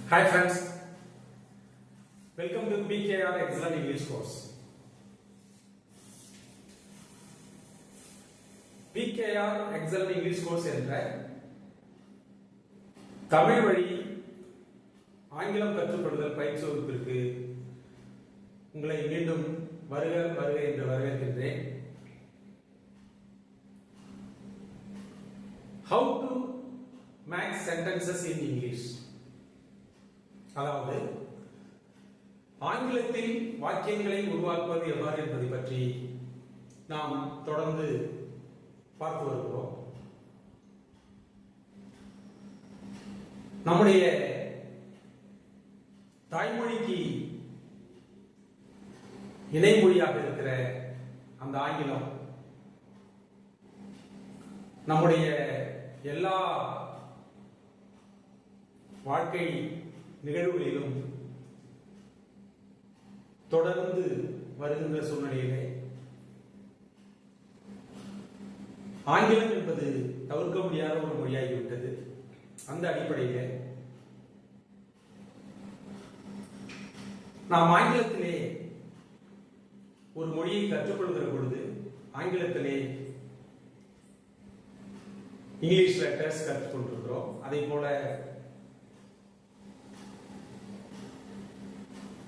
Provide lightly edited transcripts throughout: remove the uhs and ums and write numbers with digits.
Hi friends, welcome to PKR Excellent English course. PKR Excellent English course என்ற தமிழ் வழி ஆங்கிலம் கற்றுக்கொள்ளுதல் பயிற்சி வகுப்பிற்கு உங்களை மீண்டும் வருக என்று வரவேற்கின்றேன். How to make sentences in English? அதாவது ஆங்கிலத்தில் வாக்கியங்களை உருவாக்குவது எவ்வாறு என்பதை பற்றி நாம் தொடர்ந்து பார்த்து வருகிறோம். நம்முடைய தாய்மொழிக்கு இணைமொழியாக இருக்கிற அந்த ஆங்கிலம் நம்முடைய எல்லா வாழ்க்கை நிகழ்வுகளிலும் தொடர்ந்து வருகின்ற சூழ்நிலையிலே ஆங்கிலம் என்பது தவிர்க்க முடியாத ஒரு மொழியாகிவிட்டது. அந்த அடிப்படையில் நாம் ஆங்கிலத்திலே ஒரு மொழியை கற்றுக்கொள்கிற பொழுது ஆங்கிலத்திலே இங்கிலீஷ் லெட்டர்ஸ் கற்றுக்கொண்டிருக்கிறோம். அதே போல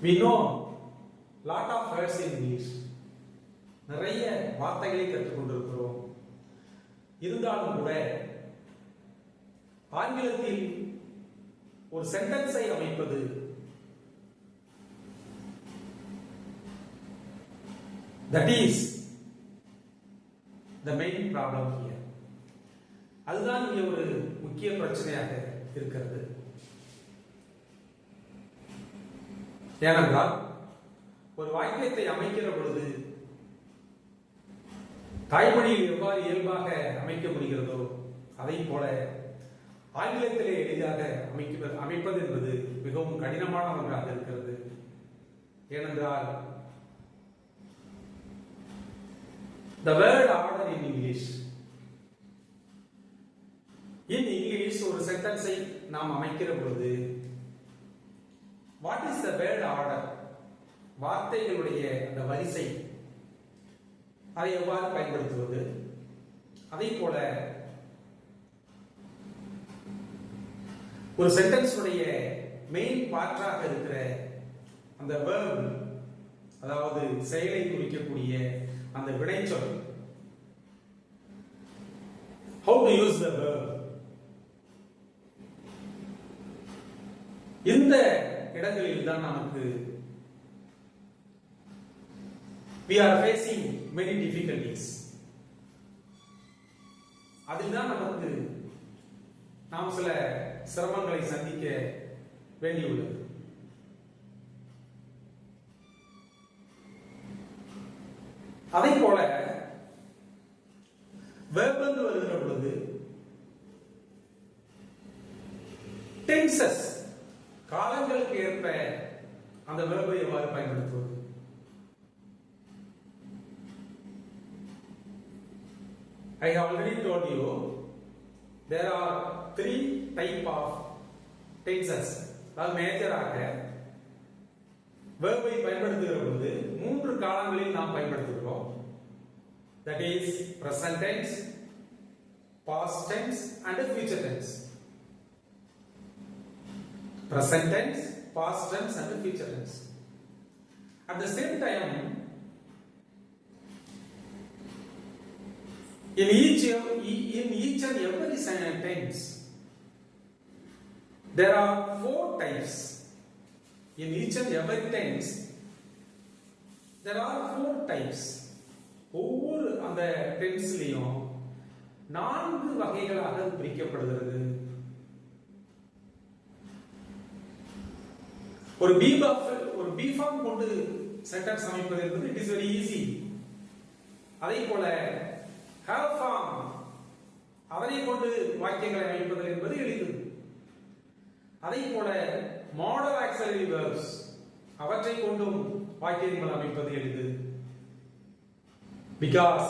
we know lot of words in English. நிறைய வார்த்தைகளை கற்றுக்கொண்டிருக்கிறோம். இருந்தாலும் கூட ஆங்கிலத்தில் ஒரு சென்டென்ஸை அமைப்பது that is the main problem here. அதுதான் இங்கே ஒரு முக்கிய பிரச்சனையாக இருக்கிறது. ஏனென்றால் ஒரு வாக்கியத்தை அமைக்கிற பொழுது தாய்மொழியில் எவ்வாறு இயல்பாக அமைக்க முடிகிறதோ அதை போல ஆங்கிலத்திலே எளிதாக அமைப்பது என்பது மிகவும் கடினமான ஒன்றாக இருக்கிறது. ஏனென்றால் the word order in English ஒரு சென்டென்ஸை நாம் அமைக்கிற பொழுது what is the word order? வார்த்தைகளுடைய அந்த வரிசை அதை எவ்வாறு பயன்படுத்துவது? அதே போல ஒரு சென்டென்ஸ் உடைய மெயின் பார்ட்டாக இருக்கிற அந்த verb, அதாவது செயலை குறிக்கக்கூடிய அந்த வினைச்சொல், how to use the verb? இந்த இடங்களில் தான் நமக்கு we are facing many difficulties. அதில் தான் நமக்கு நாம் சில சிரமங்களை சந்திக்க வேண்டியுள்ளது. அதை போல verb என்று வருகிற பொழுது tenses, காலங்களுக்கு ஏற்ப அந்த verb எவ்வாறு பயன்படுத்துவது? I have already told you there are three type of tenses. அதாவது மேஜராக verb பயன்படுத்துகிற பொழுது மூன்று காலங்களில் நாம் பயன்படுத்துகிறோம். That is present tense, past tense and future tense. Present tense, past tense and future tense. At the same time, in each and every tense there are four types. In each and every tense there are four types. ஒவ்வொரு அந்த டென்ஸ்லயும் நான்கு வகைகளாக பிரிக்கப்படுகிறது. ஒரு B form கொண்டு sentence அமைப்பது என்பது it is very easy. அதே போல have ஃபார்ம் அதனை கொண்டு வாக்கியங்களை அமைப்பது என்பது எளிது. அதே போல மாடல் ஆக்ஸிலரி verbs அவற்றை கொண்டும் வாக்கியங்கள் அமைப்பது எளிது. Because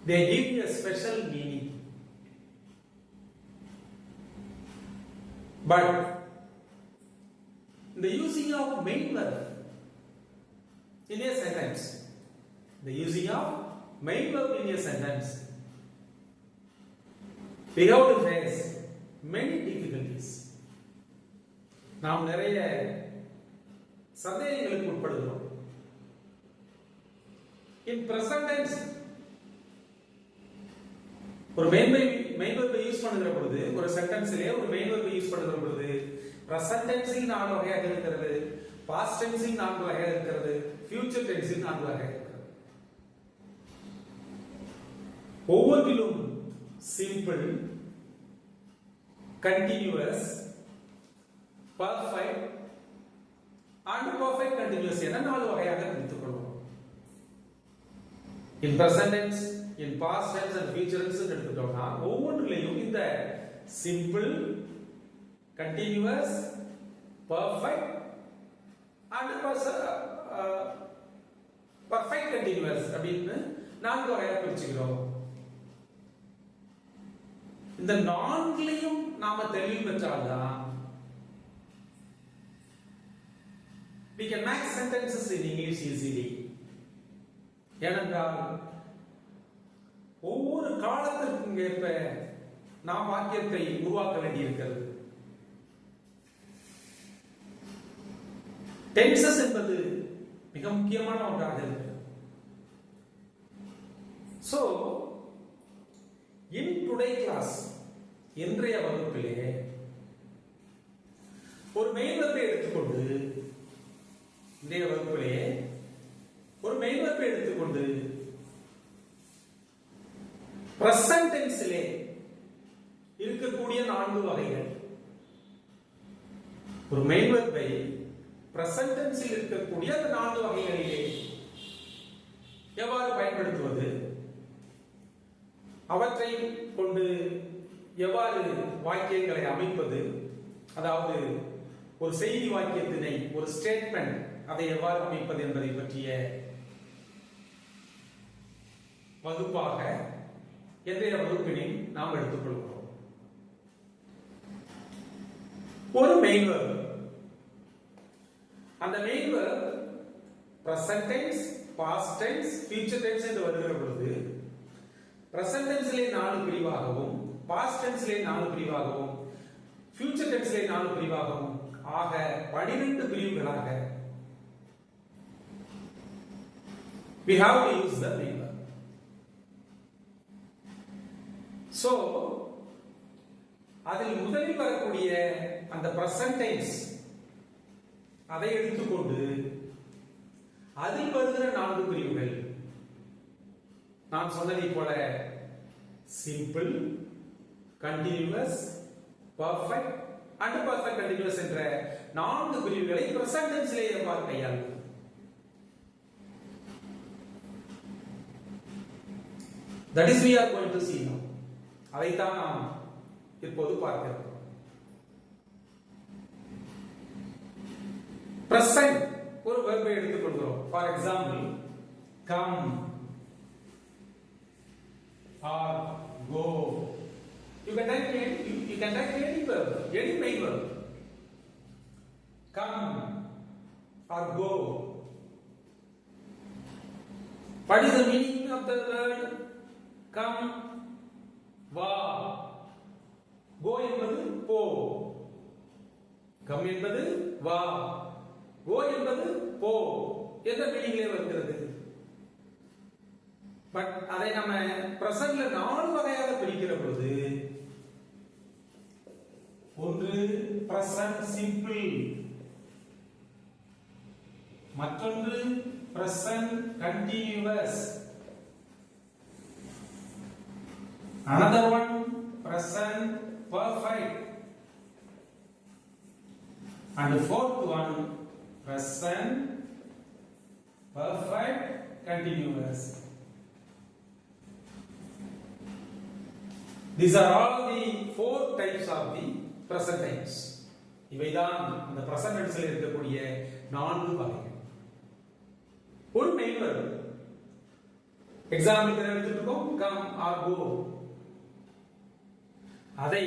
they give you a special meaning. But the using of main verb in a sentence, the using of main verb in a sentence, we have to face many difficulties. நாம் நிறைய சந்தேகங்களுக்கு உட்படுகிறோம். In present tense ஒரு main verb use பண்ணுகிற பொழுது, ஒரு சென்டென்ஸ்லயே ஒரு main verb use பண்ணுகிற பொழுது present tense 4 வகையாக இருக்கிறது, past tense 4 வகையாக இருக்கிறது, future tense 4 வகையாக இருக்கிறது. ஒவ்வொன்றிலும் simple, continuous, perfect and perfect continuous என 4 வகையாக பிரித்துக் கொள்வோம். In present tense, in past tense and future tense எடுத்துட்டோம்னா ஒவ்வொன்றிலையும் இந்த simple, continuous, perfect and perfect continuous அப்படின்னு 4 வகையா பிரிச்சுக்கிறோம். இந்த 4லையும் நாம தெளிவு பெற்றால்தான் we can make sentences in English easily. ஏனென்றால் ஒவ்வொரு காலத்திற்கும் ஏற்ப நாம் வாக்கியத்தை உருவாக்க வேண்டியிருக்கிறது. டென்சஸ் என்பது மிக முக்கியமான ஒன்றாக இருக்கிறது. So, in today class, இன்றைய வகுப்பிலே ஒரு மெயின் வெர்பை எடுத்துக்கொண்டு இன்றைய வகுப்பிலே ஒரு மெயின் வெர்பை எடுத்துக்கொண்டு பிரசன்ட் டென்ஸிலே இருக்கக்கூடிய 4 வகைகள், ஒரு மெயின் வெர்பை பிரசன்ட் டென்ஸில் இருக்கக்கூடிய அந்த 4 வகைகளிலே எவ்வாறு பயன்படுத்துவது, அவற்றை கொண்டு எவ்வாறு வாக்கியங்களை அமைப்பது, அதாவது ஒரு செய்தி வாக்கியத்தினை, ஒரு ஸ்டேட்மெண்ட், அதை எவ்வாறு அமைப்பது என்பதை பற்றிய வகுப்பாக இன்றைய வகுப்பினை நாம் எடுத்துக்கொள்கிறோம். ஒரு மெயின் வெர்ப், அந்த main verb present tense, past tense, future tense என்று வருகிற பொழுது present tenseலே 4 பிரிவாகவும், past tenseலே 4 பிரிவாகவும், future tenseலே 4 பிரிவாகவும் ஆக 12 பிரிவுகளாக we have to use the main verb. So, அதில் முதலில் வரக்கூடிய அந்த present tense அதை எடுத்துக்கொண்டு அதில் வருகிற 4 பிரிவுகள் நான் சொன்னதை போல simple, continuous, perfect and perfect continuous என்ற 4 பிரிவுகளை present tenseலே எவ்வாறு கையாளுவது, that is we are going to see now. அதைத்தான் நாம் இப்போது பார்க்கிறோம். present ஒரு வெர்பை எடுத்துக்கொள்கிறோம். For example come or go. You can take any verb, any main verb. Come or go. What is the meaning of the word come? வா. go என்பது போ. come என்பது வா. go என்பது போ என்ற மீனிங்லே வருகிறது. பட் அதை நம்ம பிரசன்ட்ல 4 வகையாக பிரிக்கிற பொழுது, ஒன்று பிரசன்ட் சிம்பிள், மற்றொன்று present continuous, another one present perfect, and the fourth one present perfect continuous. These are all the 4 types of the present tense. இவைதான் அந்த present tenseல இருக்கக்கூடிய 4 வகைகள். ஒரு மெயின் verb, எக்ஸாம்பிளுக்கு எடுத்துட்டோம் come or go. அதை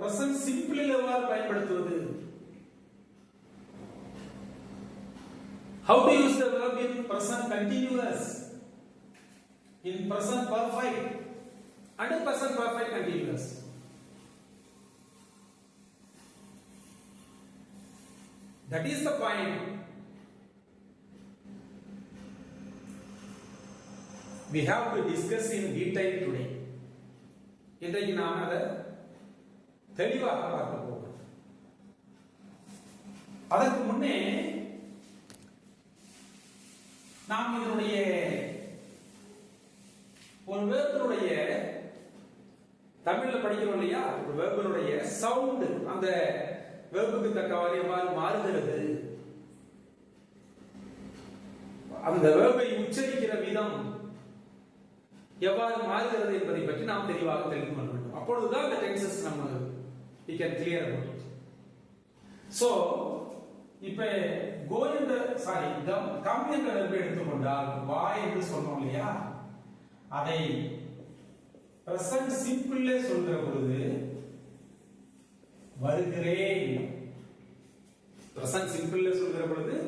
present simple எவ்வாறு பயன்படுத்துவது? How to use the verb in present continuous, in present perfect and present perfect continuous? That is the point we have to discuss in detail today. இன்றைக்கு நாம் அதை தெளிவாக பார்க்க போகிறோம். அதற்கு முன்னே நாம் இதனுடைய ஒரு வேர்பினுடைய தமிழ்ல படிக்கிறோம் இல்லையா, ஒரு வேர்பினுடைய சவுண்ட் அந்த வேர்புக்கு தக்கவாறு எவ்வாறு மாறுகிறது, அந்த வேர்பை உச்சரிக்கிற விதம் எவ்வாறு மாறுகிறது என்பதை பற்றி நாம் தெளிவாக தெரிந்து கொள்ள வேண்டும். அப்பொழுதுதான் அந்த டென்சஸ் நம்ம we can clear about it. So இப்ப go என்ற come என்ற வெர்பை எடுத்துக்கொண்டால் வா என்று சொன்னோம் இல்லையா, அதை present simple சொல்கிற பொழுது வருகிறேன், present simple சொல்கிற பொழுது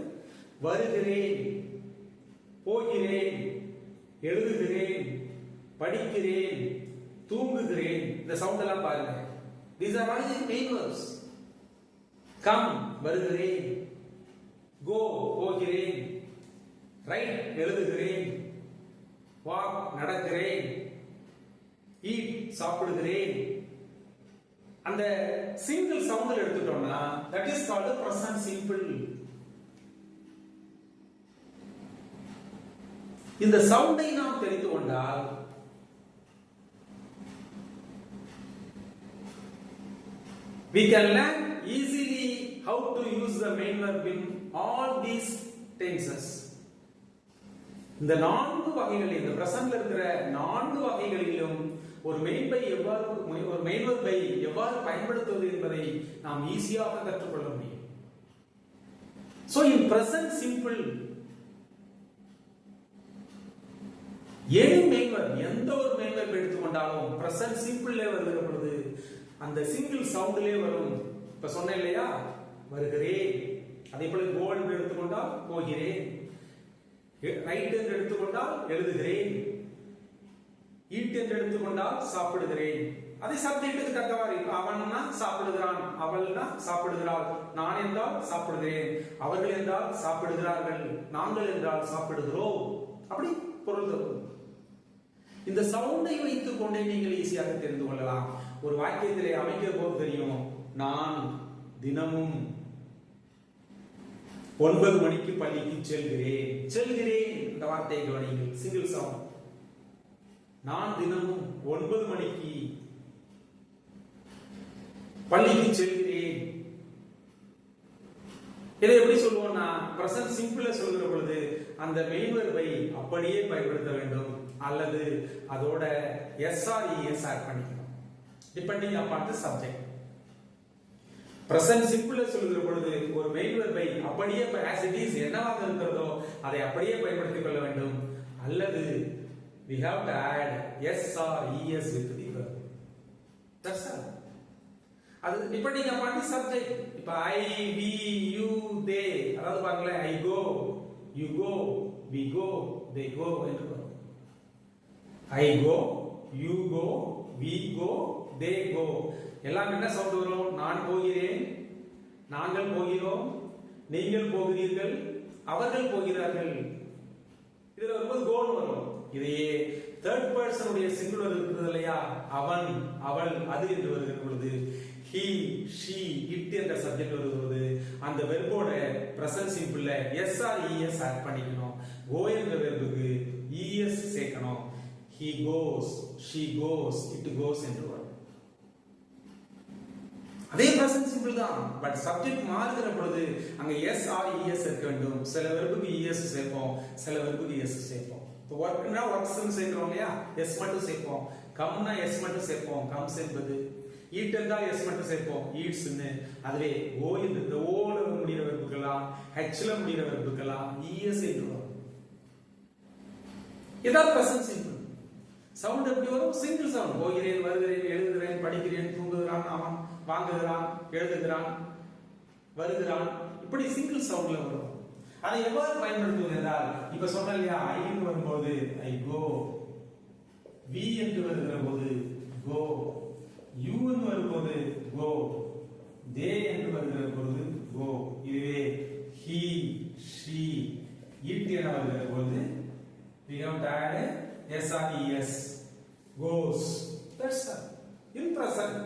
வருகிறேன், போகிறேன், எழுதுகிறேன், படிக்கிறேன், தூங்குகிறேன், இந்த சவுண்ட் எல்லாம் பாருங்க. These are all the main verbs. Come வருகிறேன், go போகிறேன், write எழுதுகிறேன், walk நடக்கிறேன், eat சாப்பிடுகிறேன். அந்த சிங்கிள் சவுண்ட் எடுத்துட்டோம்னா that is called the present simple. இந்த சவுண்டை நாம் தெரிந்து கொண்டால் we can learn easily how to use the main verb in all these tenses. இந்த நான்கு வகைகளில், இந்த பிரசன்ட்ல இருக்கிற நான்கு வகைகளிலும் ஒரு மெயின் வெர்பை எவ்வாறு பயன்படுத்துவது என்பதை நாம் ஈஸியாக கற்றுக்கொள்ள முடியும். So in present simple எந்த ஒரு மெயின் வெர்ப் எடுத்துக்கொண்டாலும் present simple வருகிற பொழுது அந்த சிங்கிள் சவுண்ட்லயே வரும். இப்ப சொன்னேன் இல்லையா, வருகிறேன், அதே போல go என்று எடுத்துக்கொண்டால் போகிறேன், ரைட் என்று எடுத்துக்கொண்டால் எழுதுகிறேன், ஈட் என்று எடுத்துக்கொண்டால் சாப்பிடுகிறேன். அதே சப்ஜெக்ட்டுக்கு தக்கவாறு அவன்னா சாப்பிடுகிறான், அவள்னா சாப்பிடுகிறாள், நான் என்றால் சாப்பிடுகிறேன், அவர்கள் என்றால் சாப்பிடுகிறார்கள், நாங்கள் என்றால் சாப்பிடுகிறோம், அப்படி பொருள் தரும். இந்த சவுண்டை வைத்துக் கொண்டே நீங்கள் ஈஸியாக தெரிந்து கொள்ளலாம். ஒரு வாக்கியத்திலே அமைக்கிற போது தெரியும், நான் தினமும் 9 மணிக்கு பள்ளிக்கு செல்கிறேன். செல்கிறேன் இந்த வார்த்தையை கவனியுங்கள், சிங்கிள் சவுண்ட். நான் தினமும் 9 மணிக்கு பள்ளிக்கு செல்கிறேன். இதை எப்படி சொல்லுவோம்னா, பிரசன்ட் சிம்பிள சொல்கிற பொழுது அந்த மெயின் வெர்பை அப்படியே பயன்படுத்த வேண்டும், அல்லது அதோட எஸ் ஆர் இஎஸ் ஆட் பண்ணிக்கணும், depending upon the subject. Present சிம்பிள சொல்கிற பொழுது ஒரு மெயின் வெர்பை அப்படியே as it is என்னவாக இருக்கிறதோ அதை அப்படியே பயன்படுத்திக் கொள்ள வேண்டும், அல்லது we have to add s or es with the verb. That's all. அது depending upon the subject. இப்ப I, we, you, they, அதாவது பாருங்களே, I go, you go, we go, they go என்று வரும். I go, you go, we go, they go. எல்லாம் என்ன sound வரும்? நான் போகிறேன், நாங்கள் போகிறோம், நீங்கள் போகிறீர்கள், அவர்கள் போகிறார்கள். இதுல வரும்போது கோன்னு வரும். இதையே தேர்ட் பர்சனுடைய சிங்குலர் இருக்குது இல்லையா, அவன், அவள், அது என்று வருகிற பொழுது he, she, it என்ற சப்ஜெக்ட் வருகிறது. அந்த வெர்போட பிரசன்ட் சிம்பிள்ல s or es ஆட் பண்ணிக்கணும். go என்ற வெர்புக்கு es சேர்க்கணும். he goes, she goes, it goes என்று வரும். அதே பிரசன்ட் சிம்பிள் தான், பட் சப்ஜெக்ட் மாறுகிற பொழுது அங்க s or es இருக்க வேண்டும். சில வெர்புக்கு es சேர்ப்போம், சில வெர்புக்கு es சேர்ப்போம். இப்போ வர்க்னா வர்க்ஸ் சேர்க்கிறோம் இல்லையா, s மட்டும் சேர்ப்போம். கம்னா s மட்டும் சேர்ப்போம், கம்ஸ் என்பது. ஈட் என்றால் s மட்டும் சேர்ப்போம், ஈட்ஸ்னு. அதுவே o இந்த ஓல முடிகிற வெர்புக்கெல்லாம், ஹெச்ல முடிகிற வெர்புக்கெல்லாம் es என்று வரும். இதான் பிரசன்ட் சிம்பிள். சவுண்ட் எப்படி வரும்? Single sound. போகிறேன், வருகிறேன், எழுதுகிறேன், படிக்கிறேன், தூங்குகிறான், அவன், வாங்குகிறான், எழுதுகிறான், வருகிறான், இப்படி சிங்கிள் சவுண்ட்ல வரும். அதை எவ்வாறு பயன்படுத்துவது என்றால், இப்ப சொன்ன இல்லையா, ஐன்னு வரும்போது ஐ கோ, வி என்று வருகிற போது கோ, யூ என்று வரும்போது கோ, தே என்று வருகிற போது கோ. இதுவே he, she, it என வருகிற போது we have to add s, goes. That's all. In present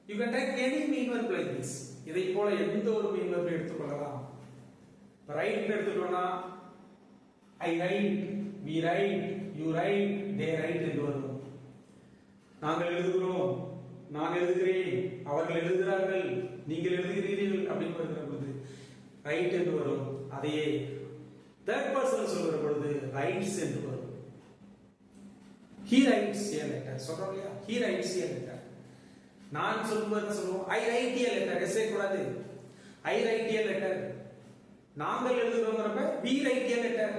you can take any mean verb like this. இதை போல எந்த ஒரு மீன் verb எடுத்துக்கொள்ளலாம். ரைட் எடுத்துட்டோம்னா I write, we write, you write, they write என்று வரும். நாங்கள் எழுதுகிறோம், நான் எழுதுகிறேன், அவர்கள் எழுதுகிறார்கள், நீங்கள் எழுதுகிறீர்கள் அப்படின்னு வருகிற பொழுது ரைட் என்று வரும். அதையே தேர்ட் பர்சன் சொல்கிற பொழுது ரைட்ஸ் என்று வரும். he writes a letter சொல்றோம் இல்லையா, he writes a letter. நான் சொல்லும்போது சொல்லுவோம் I write a letter, essay கூடாது, I write a letter. நாங்கள் எழுதுகிறோங்கிறப்ப we write a letter.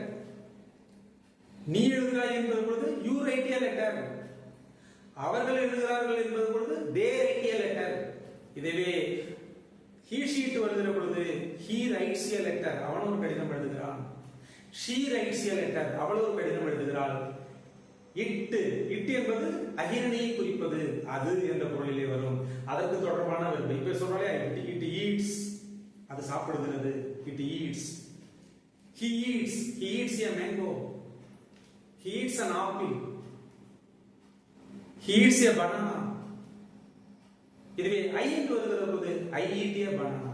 நீ எழுதுகிறாய் என்பது பொழுது you write a letter. அவர்கள் எழுதுகிறார்கள் என்பது பொழுது they write a letter. இதுவே he sheet வருகிற பொழுது he writes a letter, அவன் ஒரு கடிதம் எழுதுகிறான். she writes a letter, அவள் ஒரு கடிதம் எழுதுகிறாள். it என்பது அகிரணியை குறிப்பது, அது என்ற பொருளிலே வரும். அதற்கு தொடர்பான verb. இப்ப சொல்றாலே it eats, அது சாப்பிடுகிறது, it eats. he eats a mango, he eats an apple, he eats a banana. இதுவே I என்று வருகிற போது I eat a banana,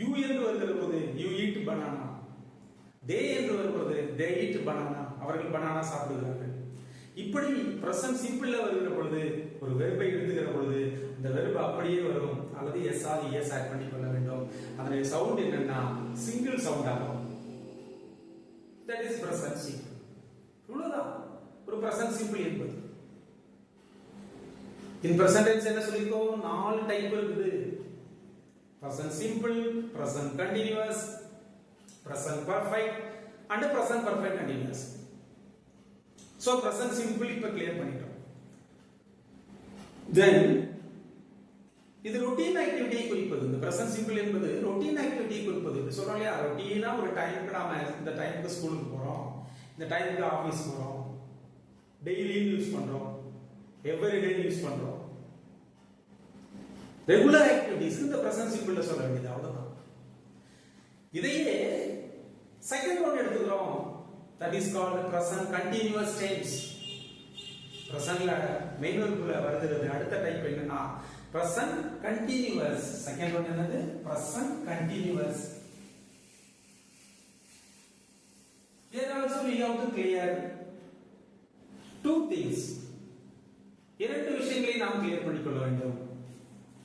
you என்று வருகிற போது you eat banana, they என்று வரும்போது they eat banana, அவர்கள் banana சாப்பிடுகிறார்கள். இப்படி பிரசன்ட் சிம்பிள்ல வருகிற பொழுது ஒரு வெர்பை எடுத்துக்கிற பொழுது அந்த வெர்ப் அப்படியே வரும், அல்லது எஸ் ஆர் எஸ் ஆட் பண்ணி கொள்ள வேண்டும். அதனுடைய சவுண்ட் என்னன்னா சிங்கிள் சவுண்ட் ஆகும். That is present simple. இவ்வளவுதான் ஒரு பிரசன்ட் சிம்பிள் என்பது. இன் பிரசன்ட் டென்ஸ் என்ன சொல்லிருக்கோம், 4 டைப் இருக்குது. Present simple, present continuous, present perfect and present perfect continuous. So present simple இப்ப கிளியர் பண்ணிட்டோம். தென் இது ரொட்டீன் ஆக்டிவிட்டியை குறிப்பது. இந்த பிரசன்ட் சிம்பிள் என்பது ரொட்டீன் ஆக்டிவிட்டியை குறிப்பது. சொல்றோம் இல்லையா, ரொட்டீனா ஒரு டைமுக்கு நாம இந்த டைமுக்கு ஸ்கூலுக்கு போறோம், இந்த டைமுக்கு ஆபீஸ் போறோம், டெய்லியும் யூஸ் பண்றோம், எவ்ரிடே யூஸ் பண்றோம். ரெகுலர் ஆக்டிவிட்டிஸ் இந்த பிரசன்ட் சிம்பிள்ல சொல்ல வேண்டியது, அவ்வளவுதான். இதையே செகண்ட் ஒன் எடுத்துக்கிறோம், that is called present continuous tense. பிரசன்ட்ல மெயின் வெர்ப்ல வருகிறது. அடுத்த டைப் என்னன்னா present continuous. செகண்ட் ஒன் என்னது, present continuous. Here also we have to clear two things. இரண்டு விஷயங்களை நாம் கிளியர் பண்ணிக்கொள்ள வேண்டும்.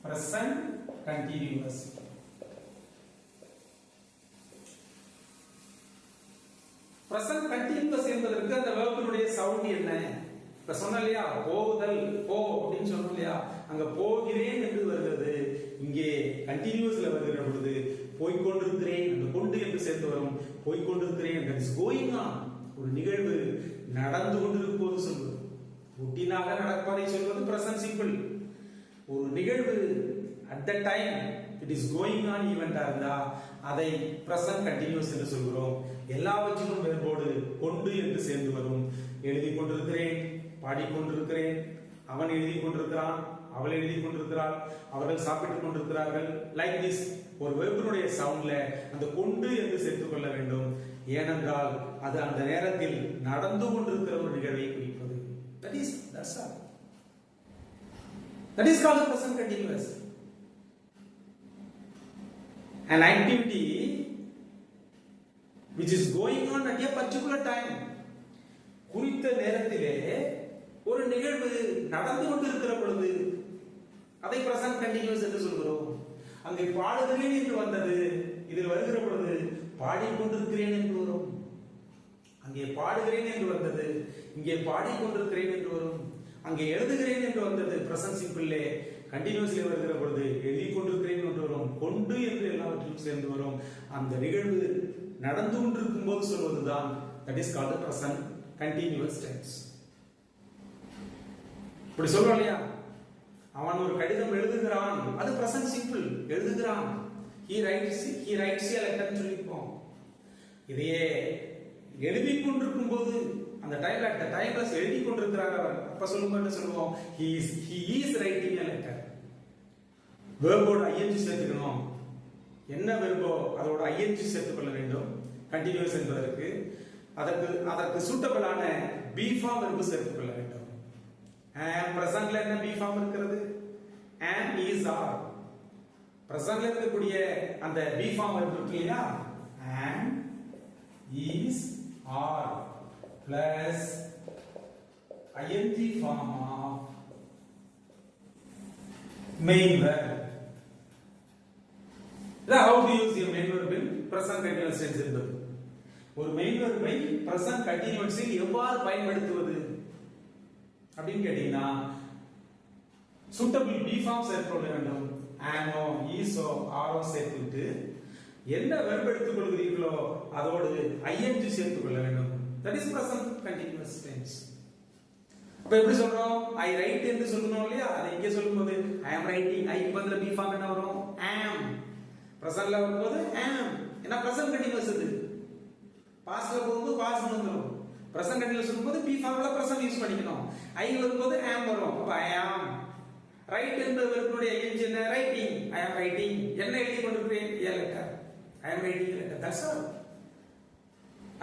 present continuous. பிரசன்ட் கண்டினியூஸ் என்பதற்கு அந்த வெர்பினுடைய சவுண்ட் என்ன? இப்ப சொன்ன இல்லையா, போகுதல், போ அப்படின்னு சொன்னோம் இல்லையா, அங்க போகிறேன் என்று வருகிறது. இங்கே கண்டினியூஸ்ல வருகிற பொழுது போய்கொண்டிருக்கிறேன், அந்த கொண்டு என்று சேர்த்து வரும். போய்கொண்டிருக்கிறேன், that is going on. ஒரு நிகழ்வு நடந்து கொண்டிருப்பது சொல்வது, ரொட்டீனாக நடப்பதை சொல்வது பிரசன்ட் சிம்பிள். ஒரு நிகழ்வு at that time it is going on ஈவென்ட்டா இருந்தா அதை பிரசன்ட் கண்டினியூஸ் என்று சொல்கிறோம். எல்லாவற்றிலும் வெர்போடு கொண்டு என்று சேர்ந்து வரும். எழுதி கொண்டிருக்கிறேன், பாடிக்கொண்டிருக்கிறேன், அவன் எழுதி கொண்டிருக்கிறான், அவள் எழுதி கொண்டிருக்கிறாள், அவர்கள் சாப்பிட்டுக் கொண்டிருக்கிறார்கள். லைக் திஸ் ஒரு வெர்பினுடைய சவுண்ட்ல அந்த கொண்டு என்று சேர்த்துக் கொள்ள வேண்டும். ஏனென்றால் அது அந்த நேரத்தில் நடந்து கொண்டிருக்கிற ஒரு நிகழ்வை குறிப்பது. That's all. That is called present continuous. An activity which is going on at a particular time. குறித்த நேரத்திலே ஒரு நிகழ்வு நடந்து கொண்டிருக்கிற பொழுது அதை பிரசன்ட் கண்டினியூஸ் என்று சொல்கிறோம். அங்கே பாடுகிறேன் என்று வந்தது, இதில் வருகிற பொழுது பாடிக்கொண்டிருக்கிறேன் என்று வரும். அங்கே பாடுகிறேன் என்று வந்தது, இங்கே பாடிக்கொண்டிருக்கிறேன் என்று வரும். அங்கே எழுதுகிறேன் என்று வந்தது பிரசன்ட் சிம்பிள்லே, கண்டினியூஸ்ல வருகிற பொழுது எழுதி கொண்டிருக்கிறேன் என்று வரும். கொண்டு என்று எல்லாவற்றிலும் சேர்ந்து வரும். அந்த நிகழ்வு நடந்து கொண்டிருக்கும் போது சொல்வதுதான் that is called present continuous tense. இப்படி சொல்றோம் இல்லையா, அவன் ஒரு கடிதம் எழுதுகிறான், அது பிரசன்ட் சிம்பிள், எழுதுகிறான். he writes a letter ன்னு சொல்லிப்போம். இதையே எழுதி கொண்டிருக்கும் போது அந்த டைம்ல எழுதி கொண்டிருக்கிறாங்க அவர், அப்ப சொல்லும்போது என்ன சொல்லுவோம்? he is writing a letter. வெர்போட ing சேர்த்துக்கணும். என்ன வெர்போ அதோட ing சேர்த்துக் கொள்ள வேண்டும் கண்டினியூஸ் என்பதற்கு. அதற்கு சூட்டபிளான பி ஃபார்ம் வெர்பு சேர்த்துக் கொள்ள வேண்டும். am பிரசன்ட்ல என்ன பி ஃபார்ம் இருக்கிறது? am, is, are. பிரசன்ட்ல இருக்கக்கூடிய அந்த பி ஃபார்ம் வெர்பு இருக்கு இல்லையா? am, is, are plus ing form of main verb. How to use the main verb in present continuous tense என்பது. ஒரு மெயின் வெர்பை present continuous இல் எவ்வாறு பயன்படுத்துவது அப்படின்னு கேட்டீங்கன்னா, சூட்டபிள் பி ஃபார்ம் சேர்த்துக்கொள்ள வேண்டும். ஆமோ, ஈஸோ, ஆரோ சேர்த்துவிட்டு என்ன வெர்ப் எடுத்துக் கொள்கிறீர்களோ அதோடு ing சேர்த்துக் கொள்ள வேண்டும். That is present continuous tense. அப்ப எப்படி சொல்றோம்? I write என்று சொல்லணும் இல்லையா? அதை இங்கே சொல்லும்போது I am writing, I க்கு பதிலா பி ஃபார்ம் என்ன வரும்? am. பிரசன்ட்ல வரும்போது am. ஏன்னா present continuous இது. பாஸ்ட்ல போகும்போது past வந்துரும். present continuous வரும்போது பி ஃபார்ம்ல present யூஸ் பண்ணிக்கணும். I வரும்போது am வரும். அப்ப I am. write என்பது வெர்புடைய ing என்ன? writing. I am writing. என்ன எழுதி கொண்டிருக்கிறேன்? a letter. I am writing a letter. That's all.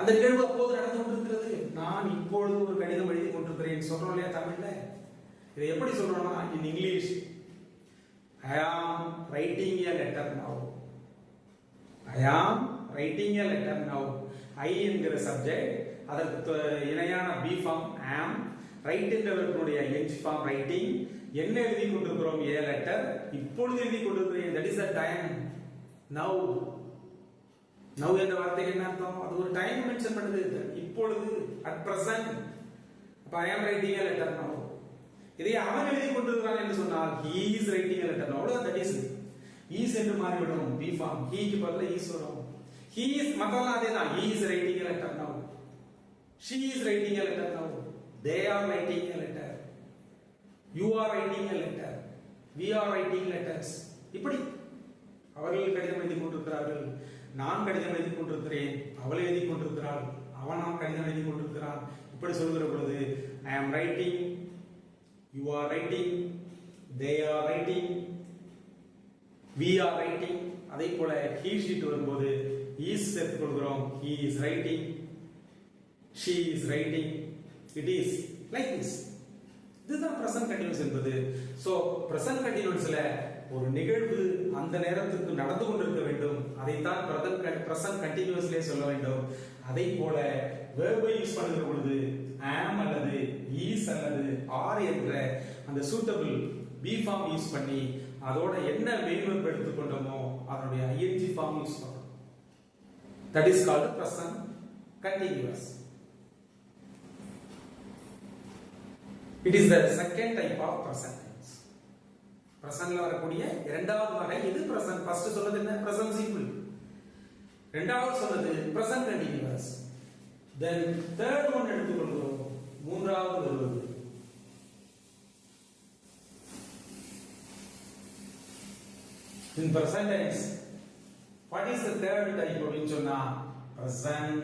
அந்த நிகழ்வு அப்போது நடந்து கொண்டிருக்கிறது. நான் இப்பொழுது ஒரு கடிதம் எழுதி கொண்டிருக்கிறேன் சொல்றோம் இல்லையா தமிழ்ல? இதை எப்படி சொல்றோம்னா in English I am writing a letter now. I am writing a letter now. I என்கிற சப்ஜெக்ட், அதற்கு இணையான பி ஃபார்ம் am, write என்ற வெர்புடைய ing ஃபார்ம் writing. என்ன எழுதி கொண்டிருக்கிறோம்? a letter. இப்பொழுது எழுதி கொண்டிருக்கிறேன். that is the time. now. now என்ற வார்த்தைக்கு என்ன அர்த்தம்? அது ஒரு டைம் மென்ஷன் பண்ணுது. இப்பொழுது, at present. அப்ப I am writing a letter now. இதை அவன் எழுதி கொண்டிருக்கிறான் என்று சொன்னால் he is writing a letter now. that is is என்று மாறிவிடும் பி ஃபார்ம். he க்கு பதிலா is வரும். he is மத்தெல்லாம் அதேதான். he is writing a letter now. she is writing a letter now. they are writing a letter. you are writing a letter. we are writing letters. இப்படி அவர்கள் கடிதம் எழுதி கொண்டிருக்கிறார்கள். நான் கடிதம் எழுதி கொண்டிருக்கிறேன். அவள் எழுதி கொண்டிருக்கிறாள். அவன் கடிதம் எழுதி கொண்டிருக்கிறான். இப்படி சொல்கிற பொழுது I am writing, you are writing, they are writing, we are writing. அதே போல he sheet வரும்போது is சேர்த்துக் கொள்கிறோம். he is writing, she is writing, it is like this. இதுதான் present continuous என்பது. so present continuousல ஒரு நிகழ்வு அந்த நேரத்துக்கு நடந்து கொண்டிருக்க வேண்டும். அதைத்தான் present continuously சொல்ல வேண்டும். அதை போல verb யூஸ் பண்ணுகிற பொழுது am அல்லது is அல்லது are என்ற அந்த சூட்டபிள் பி ஃபார்ம் யூஸ் பண்ணி அதோட என்ன மெயின் வெர்ப் எடுத்துக்கொண்டோமோ அதனுடைய ing ஃபார்ம் யூஸ் பண்ணணும். that is called present continuous. it is the second type of present tense. பிரசன்ட்ல வரக்கூடிய இரண்டாவது வகை இது பிரசன்ட். ஃபர்ஸ்ட் சொன்னது என்ன? Present simple. இரண்டாவது சொன்னது present continuous. Then third one எடுத்துக்கொள்கிறோம். மூன்றாவது வருவது in present tense. what is the third type அப்படின்னு சொன்னா present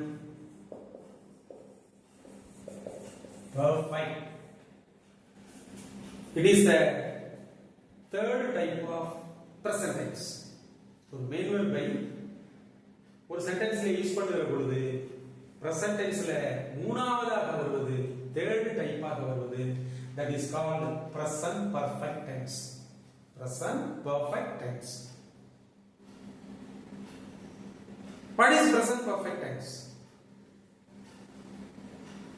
perfect. it is the third type of present tense. ஒரு மெயின் வெர்பை ஒரு சென்டென்ஸ்ல யூஸ் பண்ணுகிற பொழுது present tenseல மூணாவதாக வருவது third டைப்பாக வருவது that is called present perfect tense. present perfect tense. what is present perfect tense?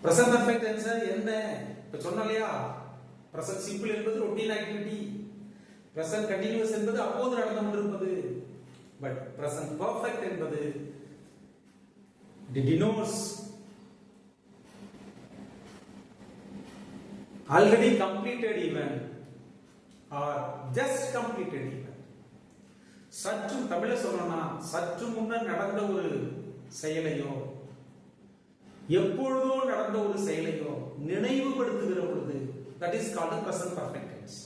present perfect tense என்ன? இப்ப சொன்னோம் இல்லையா, present simple என்பது routine activity, present continuous என்பது அப்போது நடந்து கொண்டிருப்பது. but present perfect என்பது denotes already completed event or just completed event. சற்று தமிழ்ல சொல்லணும்னா சற்று முன்னர் நடந்த ஒரு செயலையோ எப்பொழுதோ நடந்த ஒரு செயலையோ நினைவுபடுத்துகிற பொழுது that is called present perfect tense.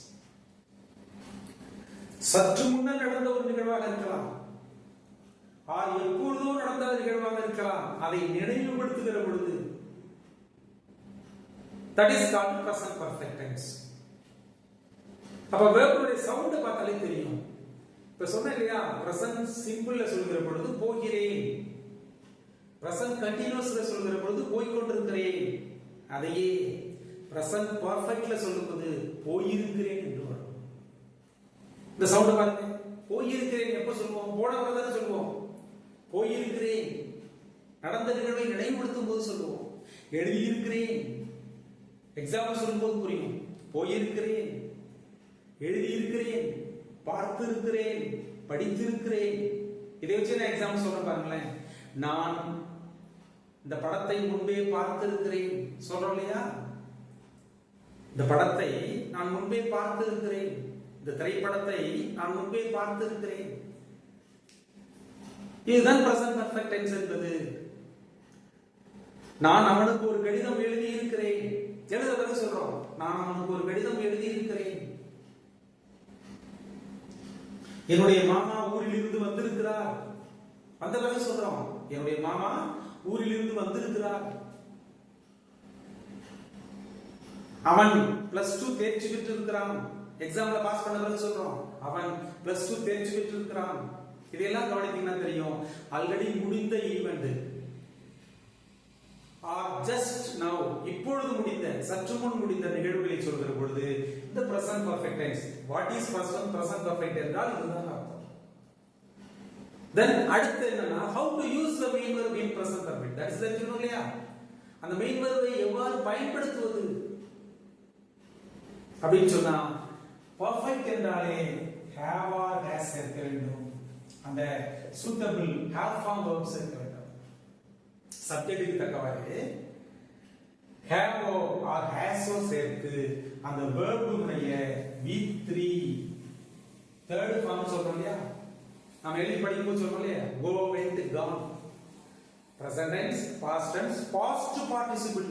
சற்று முன்னர் நடந்த ஒரு நிகழ்வாக இருக்கலாம், எப்பொழுதோ நடந்த நிகழ்வாக இருக்கலாம். அதை நினைவுபடுத்துகிற பொழுது that is called present perfect tense. அப்ப வேர்புடைய சவுண்ட் பார்த்தாலே தெரியும். இப்ப சொன்னேன் இல்லையா, பிரசன்ட் சிம்பிள்ல சொல்கிற பொழுது போகிறேன், பிரசன்ட் கண்டினியூஸ்ல சொல்கிற பொழுது போய்கொண்டிருக்கிறேன், அதையே பிரசன்ட் பர்ஃபெக்ட்ல சொல்லும்போது போயிருக்கிறேன் என்று வரும். இந்த சவுண்ட் பாருங்க, போயிருக்கிறேன் எப்ப சொல்லுவோம்? போனவரை தானே சொல்லுவோம். போயிருக்கிறேன் நடந்த நிகழ்வை நினைவுபடுத்தும் போது சொல்லுவோம். எழுதியிருக்கிறேன் எக்ஸாம்பிள் சொல்லும் போது புரியும். போயிருக்கிறேன், எழுதியிருக்கிறேன், பார்த்திருக்கிறேன், படித்திருக்கிறேன். இதை வச்சு நான் எக்ஸாம்பிள் சொல்றேன் பாருங்களேன். நான் இந்த படத்தை முன்பே பார்த்திருக்கிறேன் சொல்றோம் இல்லையா? இந்த படத்தை நான் முன்பே பார்த்திருக்கிறேன், இந்த திரைப்படத்தை நான் முன்பே பார்த்திருக்கிறேன். இதுதான் பிரசன்ட் பர்ஃபெக்ட் டென்ஸ் என்பது. நான் அவனுக்கு ஒரு கடிதம் எழுதி இருக்கிறேன், எழுத பிறகு சொல்றோம் நான் அவனுக்கு ஒரு கடிதம் எழுதி இருக்கிறேன். என்னுடைய மாமா ஊரில் இருந்து வந்திருக்கிறார், வந்த பிறகு சொல்றோம் என்னுடைய மாமா ஊரில் இருந்து வந்திருக்கிறார். அவன் +2 தேர்ச்சி பெற்று இருக்கிறான், எக்ஸாம்ல பாஸ் பண்ண பிறகு சொல்றோம் அவன் +2 தேர்ச்சி பெற்று இருக்கிறான். இதெல்லாம் கவனித்தீங்கன்னா தெரியும், ஆல்ரெடி முடிந்த ஈவெண்ட் ஜஸ்ட் நவ் இப்பொழுது முடிந்த, சற்று முன் முடிந்த நிகழ்வுகளை சொல்கிற பொழுது இந்த present perfect tense. What is present perfect என்றால் இதுதான் அர்த்தம். தென் அடுத்து என்னன்னா, how to use the main verb in present perfect. that is தெரியும் இல்லையா? அந்த மெயின் வெர்பை எவ்வாறு பயன்படுத்துவது அப்படின்னு சொன்னா, பர்ஃபெக்ட் என்றாலே have or has சேர்க்க வேண்டும். அந்த suitable have form verbs சேர்க்க வேண்டும். சப்ஜெக்ட்டுக்கு தக்கவாறு have or has சேர்த்து அந்த வெர்புடைய V3 தேர்ட் ஃபார்ம் சொல்றோம் இல்லையா? நாம எழுதி படிக்கும்போது சொல்றோம் இல்லையா, go, went, gone. present tense, past tense, past participle,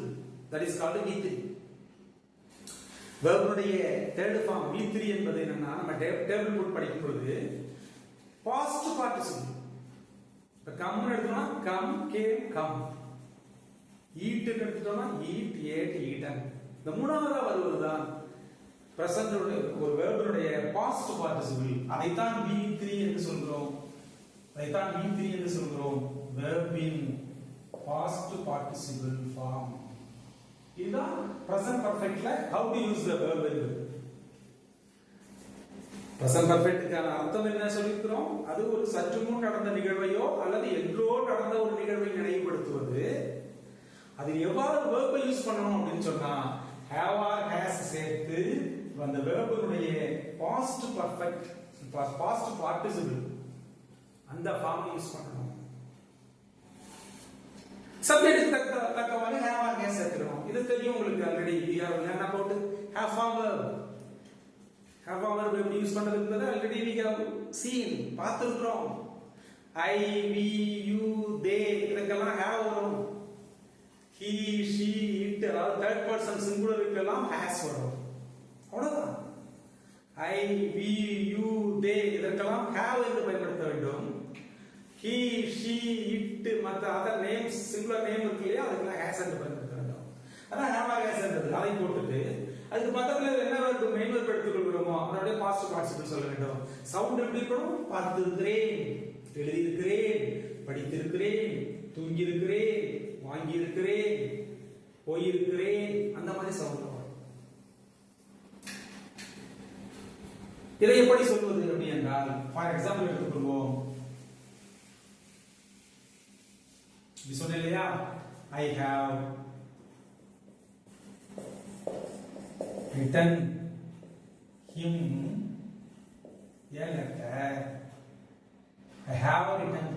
that is called V3. வெர்புடைய தேர்ட் ஃபார்ம் V3 என்பது என்னன்னா, நம்ம டேபிள் போட்டு படிக்கும் பொழுது past participle. இப்ப கம் எடுத்தோம்னா கம், கேம், கம். ஈட் எடுத்துட்டோம்னா ஈட், ஏட், ஈட்டன். இந்த மூணாவதா வருவதுதான் பிரசன்ட் ஒரு வெர்புடைய பாஸ்ட் பார்ட்டிசிபிள். அதைத்தான் V3 என்று சொல்கிறோம். வெர்பின் பாஸ்ட் பார்ட்டிசிபிள் ஃபார்ம். இதுதான் பிரசன்ட் பர்ஃபெக்ட்ல how to use the verb. Present பர்ஃபெக்ட்டுக்கான அர்த்தம் என்ன சொல்லிக்கிறோம்? அது ஒரு சற்று முன் நடந்த நிகழ்வையோ அல்லது என்றோ நடந்த ஒரு நிகழ்வை நினைவுபடுத்துவது. அது எவ்வாறு வெர்பை யூஸ் பண்ணணும் அப்படின்னு சொன்னா, have or has சேர்த்து அந்த வெர்புடைய பாஸ்ட் பர்ஃபெக்ட், பாஸ்ட் பார்ட்டிசிபிள் அந்த ஃபார்மை யூஸ் பண்ணணும். சப்ஜெக்ட் தக்கவாறு have or has சேர்த்துறோம். இது தெரியும் உங்களுக்கு already. we have learned about have form verb. have form verb எப்படி யூஸ் பண்றது என்பதை ஆல்ரெடி we have seen, பார்த்திருக்கிறோம். I, we, you, they இதெல்லாம் have வரும். he, she, it, அதாவது தேர்ட் பர்சன் சிங்குலருக்கெல்லாம் has வரும். அவ்வளவுதான். I, we, you, they இதற்கெல்லாம் have என்று பயன்படுத்த வேண்டும். he, she, it மற்ற அதர் நேம்ஸ், சிங்குலர் நேம் இருக்கு இல்லையா, அதுக்கெல்லாம் has என்று பயன்படுத்த வேண்டும். அதான் have or has என்றது. அதை போட்டுட்டு அதுக்கு பக்கத்துல என்ன verb மெயின் verb எடுத்துக்கொள்கிறோமோ அதனுடைய பாஸ்ட் பார்ட்டிசிபிள் சொல்ல வேண்டும். சவுண்ட் எப்படி இருக்கணும்? பார்த்திருக்கிறேன், எழுதியிருக்கிறேன், படித்திருக்கிறேன், தூங்கியிருக்கிறேன், வாங்கியிருக்கிறேன், போயிருக்கிறேன், அந்த மாதிரி சவுண்ட் வரும். இதை எப்படி சொல்வது அப்படி என்றால், ஃபார் எக்ஸாம்பிள் எடுத்துக்கொள்வோம். இப்படி சொன்னேன் இல்லையா, I have written him a letter. I have written.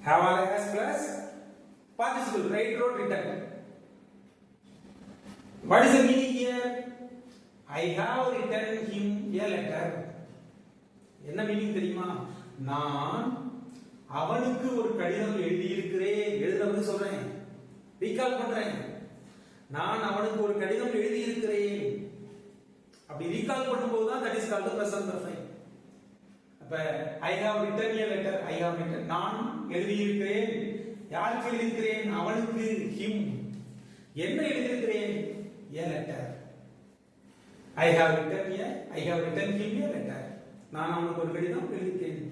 Have or has plus participle, right, wrote, written. What is the meaning here? I have written him a letter. என்ன மீனிங் தெரியுமா? நான் அவனுக்கு ஒரு கடிதம் எழுதி இருக்கிறேன். எழுதுறது சொல்றேன், ரீகால் பண்றேன். நான் அவனுக்கு ஒரு கடிதம் எழுதி இருக்கிறேன். அப்படி ரீகால் பண்ணும்போது தான் that is called present perfect. அப்ப I have written a letter, I have written, நான் எழுதியிருக்கிறேன். யாருக்கு எழுதியிருக்கிறேன்? அவனுக்கு, ஹிம். என்ன எழுதியிருக்கிறேன்? A letter. I have written him a letter. நான் அவனுக்கு ஒரு கடிதம் எழுதியிருக்கிறேன்.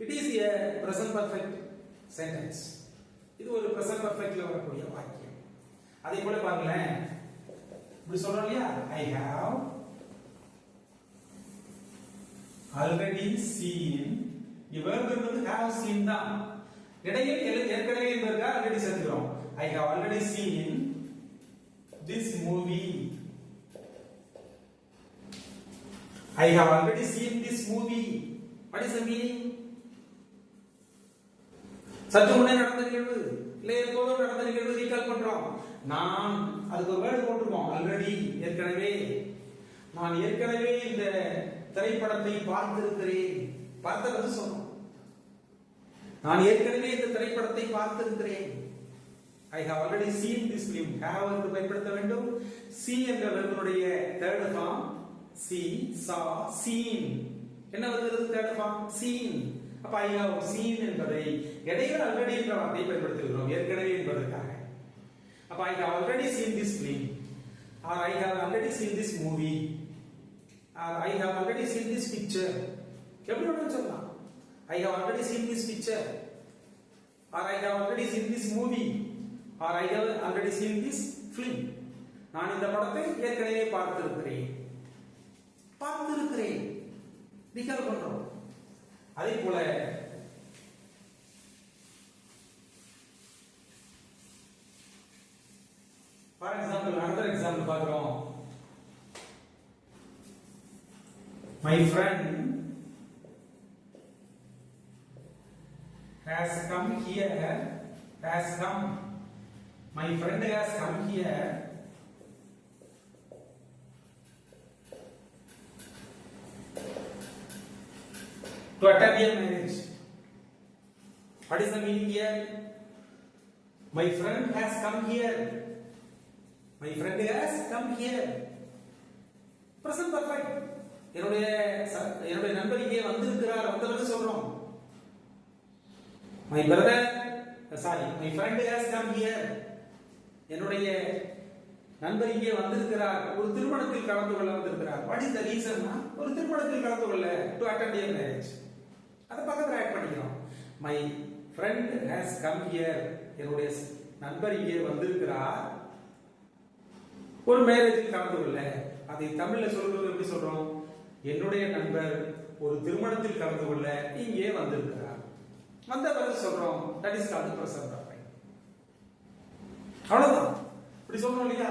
It is a present perfect sentence. இது ஒரு பிரசன்ட் பர்ஃபெக்ட்ல வரக்கூடிய வாக்கியம். அதே போல பாருங்களேன், இப்படி சொல்றோம் இல்லையா, I have already scene. verb என்பது have seen தான். இடையில் ஏற்கனவே என்பதற்காக ஆல்ரெடி சேர்க்கிறோம். I have already seen this movie. I have already seen this movie. What is the meaning? சற்று முன்னே நடந்த நிகழ்வு, இல்ல எப்போதும் நடந்த நிகழ்வு ரீகால் பண்றோம். நான் அதுக்கு ஒரு வேர்டு போட்டுருக்கோம், ஆல்ரெடி, ஏற்கனவே. நான் ஏற்கனவே இந்த திரைப்படத்தை பார்த்திருக்கிறேன். பார்த்தது சொன்னோம். நான் ஏற்கனவே இந்த திரைப்படத்தை பார்த்திருக்கிறேன். I have already seen this film. have என்று பயன்படுத்த வேண்டும். see என்ற வெர்பினுடைய third form see, saw, seen. என்ன வருகிறது தேர்ட் ஃபார்ம்? seen. அப்ப I have seen என்பதை இடையில் ஆல்ரெடி என்ற வார்த்தையை பயன்படுத்துகிறோம், ஏற்கனவே என்பதற்காக. அப்ப I have already seen this film, or I have already seen this movie, or I have already seen this picture. எப்படி வேணாலும் சொல்லலாம். I have already seen this picture, or I have already seen this movie, or I have already seen this film. நான் இந்த படத்தை ஏற்கனவே பார்த்திருக்கிறேன். Recall பண்றோம். அதே போல ஃபார் எக்ஸாம்பிள், another example பார்க்கிறோம். My friend has come here. My friend has come here to attend a marriage. What is the meaning here? My friend has come here. My friend has come here. Present perfect. என்னுடைய நண்பர் இங்கே வந்திருக்கிறார், வந்தவர்னு சொல்றோம். My friend has come here. என்னுடைய நண்பர் இங்கே வந்திருக்கிறார், ஒரு திருமணத்தில் கலந்து கொள்ள வந்திருக்கிறார். What is the reason? ஒரு திருமணத்தில் கலந்து கொள்ள, to attend a marriage. அத பக்கத்துல ஆட் பண்ணிக்கிறோம். My friend has come here. என்னுடைய நண்பர் இங்கே வந்திருக்கிறார் ஒரு மேரேஜில் கலந்து கொள்ள. அதை தமிழ்ல சொல்றது எப்படி சொல்றோம்? என்னுடைய நண்பர் ஒரு திருமணத்தில் கலந்து கொள்ள இங்கே வந்திருக்கிறார். வந்தவர் சொல்றோம். That is called present perfect. அவ்வளவுதான். இப்படி சொல்றோம் இல்லையா?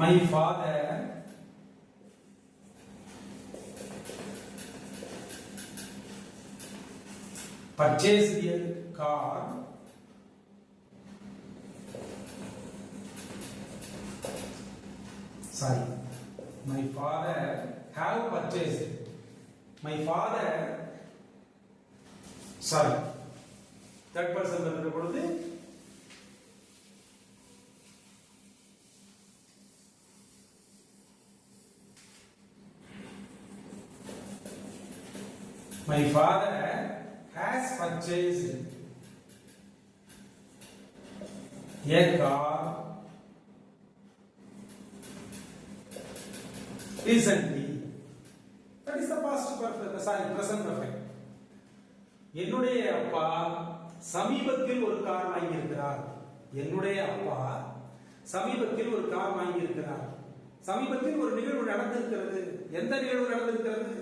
My father purchased a car my father have purchased. My father third person வருகிற பொழுது my father has purchased a car recently. That is the past perfect, present perfect. என்னுடைய அப்பா சமீபத்தில் ஒரு கார் வாங்கி இருக்கிறார். என்னுடைய அப்பா சமீபத்தில் ஒரு கார் வாங்கி இருக்கிறார். சமீபத்தில் ஒரு நிகழ்வு நடந்திருக்கிறது. எந்த நிகழ்வு நடந்திருக்கிறது?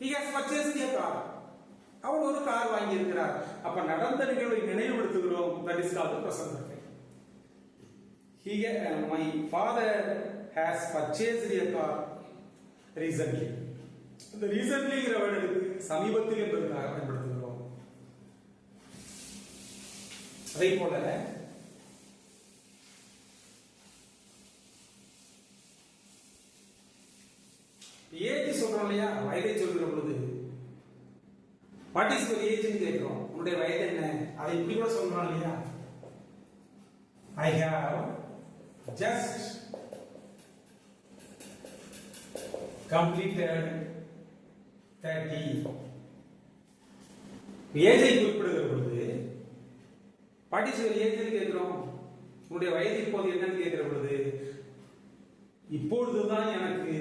He has purchased a car. அவர் ஒரு கார் வாங்கி இருக்கிறார். அப்ப நடந்த நிகழ்வை நினைவுபடுத்துகிறோம். That is called present perfect. My father has purchased a car recently. இந்த recentlyங்கிற வேர்டுக்கு சமீபத்தில் என்பதற்காக பயன்படுத்துகிறோம். அதே போல ஏஜ் சொல்றோம் இல்லையா? வயதை சொல்கிற பொழுது வாட் இஸ் யுவர் ஏஜ்னு கேட்கிறோம். உன்னுடைய வயது என்ன? அதை இப்படி கூட சொல்றோம் இல்லையா? I have just completed 30. ஏஜை குறிப்பிடுகிற பொழுது பார்ட்டிசிபல் ஏஜ் கேட்கிறோம். உன்னுடைய வயது இப்போது என்னன்னு கேட்கிற பொழுது இப்பொழுதுதான் எனக்கு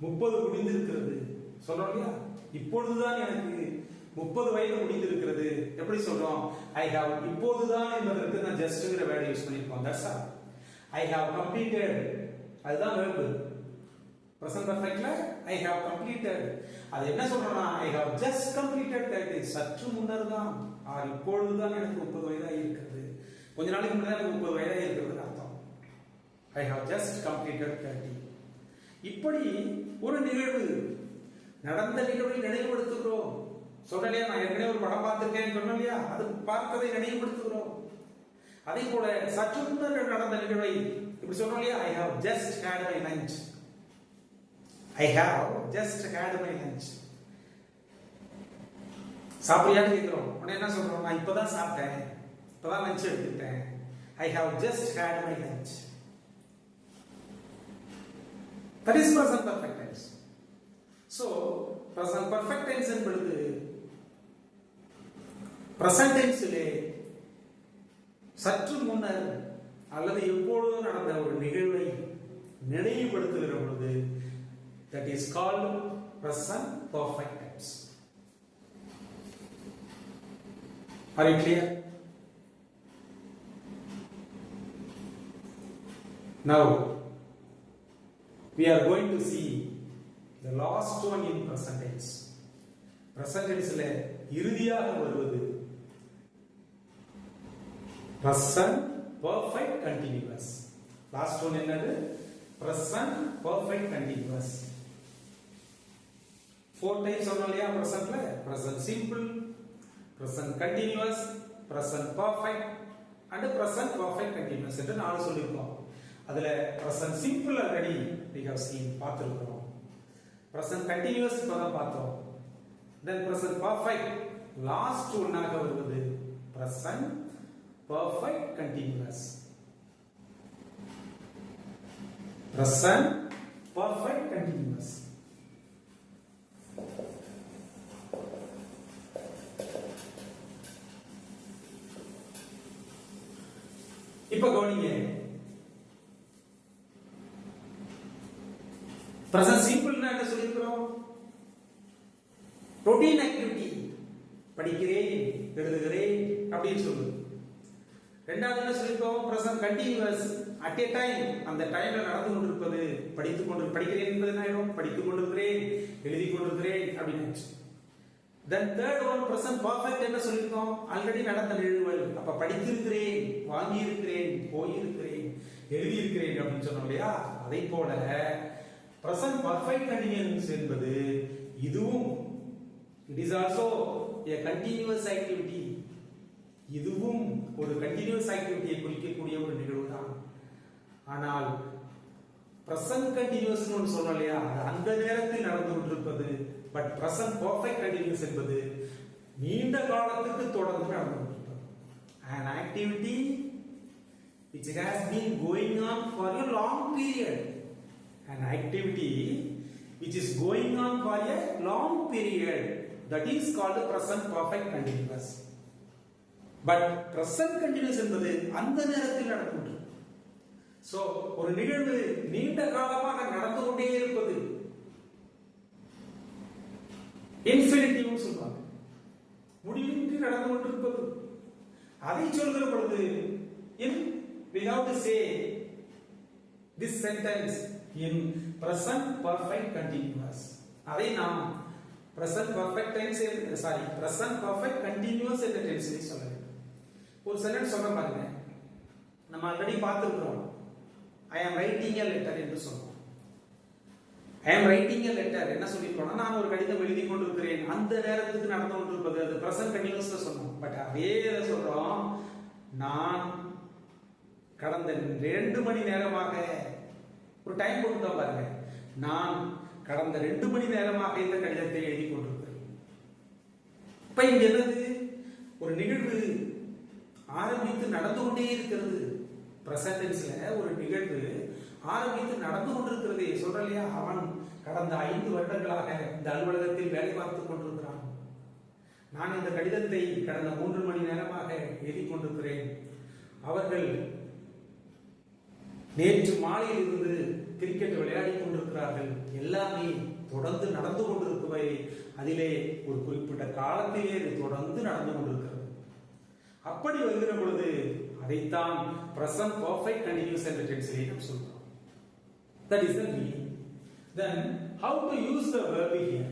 30 முடிந்திருக்கிறது சொல்றோம் இல்லையா? இப்பொழுதுதான் எனக்கு 30 வயது முடிந்திருக்கிறது. எப்படி சொல்றோம்? ஐ ஹாவ் இப்போதுதான் என்பதற்கு நான் ஜஸ்ட்ங்கிற வேர்ட் யூஸ் பண்ணிருக்கோம். That's all. I have completed அதுதான் verb. present perfectல I have completed. அது என்ன சொல்றோம்னா I have just completed that. சற்று முன்னர் தான் ஆர் இப்பொழுதுதான் எனக்கு 30 வயதாகி இருக்கிறது. கொஞ்ச நாளைக்கு முன்னாடி எனக்கு 30 வயதாகி இருக்கிறது அர்த்தம். I have just completed 30. இப்படி ஒரு நிகழ்வு நடந்த நிகழ்வை நினைவுபடுத்துகிறோம். சொல்றலையா நான் ஏற்கனவே ஒரு படம் பார்த்திருக்கேன் சொன்னோம் இல்லையா? அது பார்த்ததை நினைவுபடுத்துகிறோம். அதே போல சற்று முன்னர் நடந்த நிகழ்வை இப்படி சொல்றோம் இல்லையா? I have just had my lunch. I have just had my lunch. சாப்பிட்டியான்னு கேட்கிறோம். உடனே என்ன சொல்றோம்? நான் இப்பதான் சாப்பிட்டேன், இப்பதான் லஞ்ச் எடுத்துட்டேன். I have just had my lunch. That is present perfect tense. So present perfect tense என்பது present tenseலே சற்று முன்னர் அல்லது எப்பொழுதோ நடந்த ஒரு நிகழ்வை நினைவுபடுத்துகிற பொழுது that is called present perfect tense. Are you clear? Now we are going to see the last one in present tense. Present tenseல இறுதியாக வருவது present perfect continuous. Last one என்னது? present perfect continuous. 4 types சொன்னோம் இல்லையா presentல? present simple, present continuous, present perfect and present perfect continuous என்று நாலு சொல்லிருக்கோம். அதுல present simple already we have seen பார்த்திருக்கிறோம். present continuous இப்பதான் பார்த்தோம். then present perfect last ஒன்னாக வருவது present perfect continuous. present perfect continuous. இப்ப கவனிங்க. present simple னா என்ன சொல்லிருக்கோம்? routine activity, படிக்கிறேன், எழுதுகிறேன் அப்படின்னு சொல்லுது. ரெண்டாவது என்ன சொல்லிருக்கோம்? present continuous, at a time, அந்த டைம்ல நடந்து கொண்டிருப்பது, படிக்கிறேன் என்பது என்ன ஆயிடும்? படித்துக் கொண்டிருக்கிறேன், எழுதி கொண்டிருக்கிறேன் அப்படின்னு. then third one present perfect என்ன சொல்லிருக்கோம்? ஆல்ரெடி நடந்த நிகழ்வுகள். அப்ப படித்திருக்கிறேன், வாங்கி இருக்கிறேன், போய் இருக்கிறேன், எழுதி இருக்கிறேன் அப்படின்னு சொன்னோம் இல்லையா? அதை போல present perfect continuous என்பது இதுவும் it is also a continuous activity. இதுவும் ஒரு continuous activity குறிக்கக்கூடிய ஒரு நிகழ்வு தான். ஆனால் present continuous னு சொன்னோம் இல்லையா? அந்த நேரத்தில் நடந்து கொண்டிருப்பது. பட் present perfect continuous என்பது நீண்ட காலத்துக்கு தொடர்ந்து நடந்து கொண்டிருப்பது. An activity which has been going on for a long period. An activity which is going on for a long period, that is called present perfect continuous. But present continuous என்பது அந்த நேரத்தில் நடந்து கொண்டிருப்பது. So ஒரு நிகழ்வு நீண்ட காலமாக நடந்து கொண்டே இருப்பது இன்ஃபினிட்டிவ் சொல்வாங்க. முடிவின்றி நடந்து கொண்டிருப்பது. அதை சொல்கிற பொழுது we have to say this sentence in present perfect continuous. அதை நாம் present perfect tense present perfect continuous என்ற டென்ஸ்ல சொல்ல வேண்டும். ஒரு சென்டென்ஸ் சொல்ற பாருங்க. நம்ம ஆல்ரெடி பார்த்திருக்கிறோம். I am writing a letter என்று சொல்றோம். I am writing a letter என்ன சொல்லிருக்கோம்னா நான் ஒரு கடிதம் எழுதி கொண்டிருக்கிறேன். அந்த நேரத்துக்கு நடந்து கொண்டிருப்பது அது present continuousல சொன்னோம். பட் அதே சொல்றோம் நான் கடந்த 2 மணி நேரமாக ஒரு டைம் கொடுத்தோம் பாருங்க. நான் கடந்த 2 மணி நேரமாக இந்த கடிதத்தை எழுதி கொண்டிருக்கிறேன். இப்ப இங்க என்னது? ஒரு நிகழ்வு ஆரம்பித்து நடந்து கொண்டே இருக்கிறது. பிரசன்ட் டென்ஸ்ல ஒரு நிகழ்வு ஆரம்பித்து நடந்து கொண்டிருக்கிறதே சொல்ற இல்லையா, அவன் கடந்த 5 வருடங்களாக இந்த அலுவலகத்தில் வேலை பார்த்துக் கொண்டிருக்கிறான். நான் இந்த கடிதத்தை கடந்த 3 மணி நேரமாக எழுதி கொண்டிருக்கிறேன். அவர்கள் நேற்று மாலையில் இருந்து கிரிக்கெட் விளையாடி கொண்டிருக்கிறார்கள். எல்லாமே தொடர்ந்து நடந்து கொண்டிருப்பவை, அதிலே ஒரு குறிப்பிட்ட காலத்திலே தொடர்ந்து நடந்து கொண்டிருக்கிறது. அப்படி வருகிற பொழுது அதைத்தான் present perfect continuous என்ற டென்ஸிலே நாம் சொல்றோம். That is the meaning. Then how to use the verb here?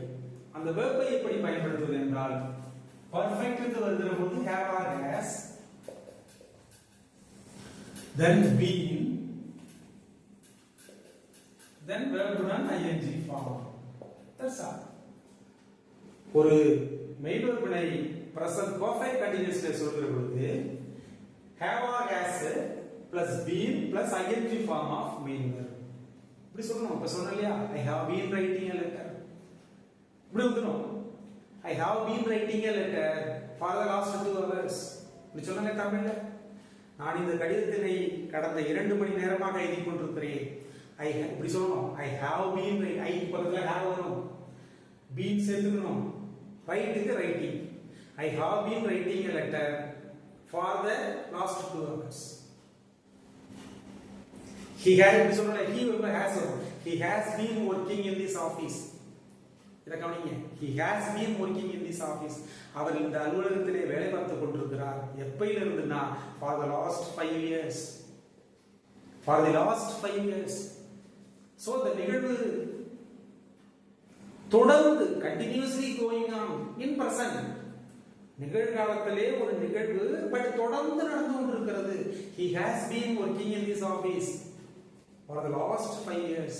அந்த verb-ஐ எப்படி பயன்படுத்துவது என்றால், perfect என்று வருகிற பொழுது have or has, then been, then verb உடன் ing form. That's all. ஒரு மெய்வெர்பினை present perfect continuous சொல்கிற பொழுது have or has plus been plus ing form of main verb. இப்படி சொல்லணும். இப்ப சொன்ன இல்லையா, I have been writing a letter. இப்படி வந்துடும். I have been writing a letter for the last 2 hours. இப்படி சொன்னாங்க தமிழ்ல. நான் இந்த கடிதத்தினை கடந்த 2 மணி நேரமாக எழுதி கொண்டிருக்கிறேன். இப்படி சொல்லணும். I have been writing. I பக்கத்துல have வரும். been சேர்த்துக்கணும். writing writing. I have been writing a letter for the last 2 hours. He has he has been working in this office. இத கவனிங்க. He has been working in this office. அவர் இந்த அலுவலகத்திலே வேலை பார்த்துக் கொண்டிருக்கிறார். எப்பையிலிருந்துனா for the last 5 years. For the last 5 years. So the நிகழ்வு தொடர்ந்து continuously going on in present. நிகழ்காலத்திலே ஒரு நிகழ்வு பட் தொடர்ந்து நடந்து கொண்டிருக்கிறது. He has been working in this office for the last 5 years.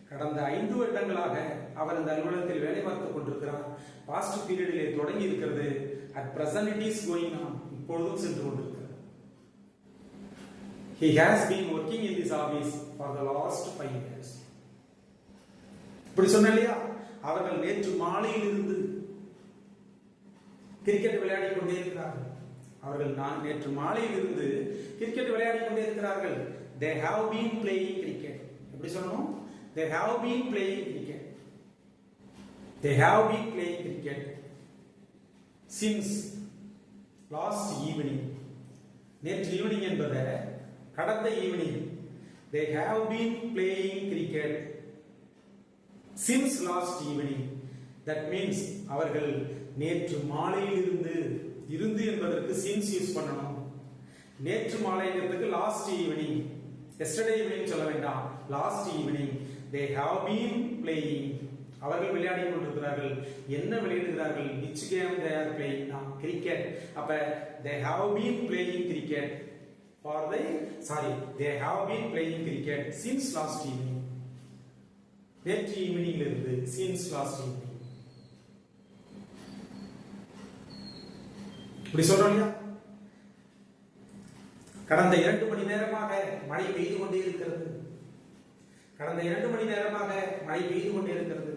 கடந்த 5 வருடங்களாக அவர் இந்த அலுவலகத்தில் வேலை பார்த்துக் கொண்டிருக்கிறார். பாஸ்ட் பீரியடிலே தொடங்கி இருக்கிறது. at present it is going on. இப்பொழுதும் சென்று கொண்டிருக்கிறது. He has been working in this office for the last 5 years. இப்படி சொன்ன இல்லையா, அவர்கள் நேற்று மாலையில் இருந்து கிரிக்கெட் விளையாடி கொண்டே இருக்கிறார்கள். அவர்கள் நேற்று மாலையில் இருந்து கிரிக்கெட் விளையாடி கொண்டே இருக்கிறார்கள். They have been playing cricket. எப்படி சொல்லணும்? They have been playing cricket. They have been playing cricket since last evening. நேற்று ஈவினிங் என்பதை கடந்த evening. They have been playing cricket since last evening. That means அவர்கள் நேற்று மாலையில் இருந்து என்பதற்கு since யூஸ் பண்ணணும். நேற்று மாலைங்கிறதுக்கு last evening, yesterday evening சொல்ல வேண்டாம். last evening they have been playing. அவர்கள் விளையாடி கொண்டிருக்கிறார்கள். என்ன விளையாடுகிறார்கள்? which game they are playing? cricket. அப்ப they have been playing cricket they have been playing cricket since last evening. நேற்று ஈவினிங்ல இருந்து since last evening. இப்படி சொல்றோம் இல்லையா, கடந்த 2 மணி நேரமாக மழை பெய்து கொண்டே இருக்கிறது. கடந்த 2 மணி நேரமாக மழை பெய்து கொண்டே இருக்கிறது.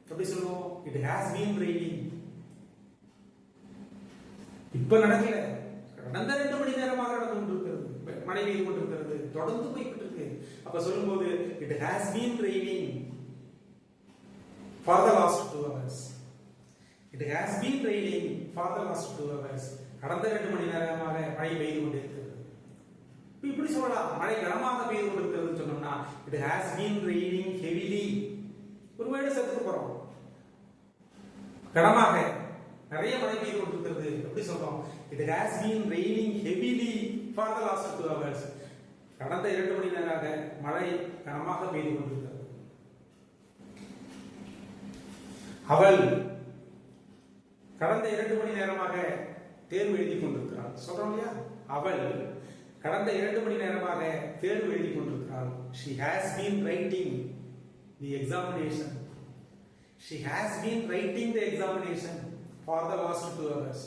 எப்படி சொல்லுவோம்? it has been raining. இப்ப நடக்கல, கடந்த 2 மணி நேரமாக நடந்து கொண்டிருக்கிறது. மழை பெய்து கொண்டிருக்கிறது, தொடர்ந்து போய்கிட்டு இருக்கு. அப்ப சொல்லும்போது it has been raining for the last 2 hours. It has been raining for the last 2 hours. கடந்த 2 மணி நேரமாக மழை பெய்து கொண்டிருக்கிறது. இப்படி சொல்லலாம். மழை கனமாக பெய்து கொண்டிருக்கிறது சொன்னோம்னா it has been raining heavily. ஒரு வேர்ட் சேர்த்துக்க போறோம். கனமாக நிறைய மழை பெய்து கொண்டிருக்கிறது. எப்படி சொல்றோம்? it has been raining heavily for the last 2 hours. கடந்த 2 மணி நேரமாக மழை கனமாக பெய்து கொண்டிருக்கிறது. அவள் கடந்த 2 மணி நேரமாக தேர்வு எழுதி கொண்டிருக்கிறாள். சொல்றோம் இல்லையா, அவள் கடந்த 2 மணி நேரமாக தேர்வு எழுதி கொண்டிருக்கிறாள். she has been writing the examination. she has been writing the examination for the last 2 hours.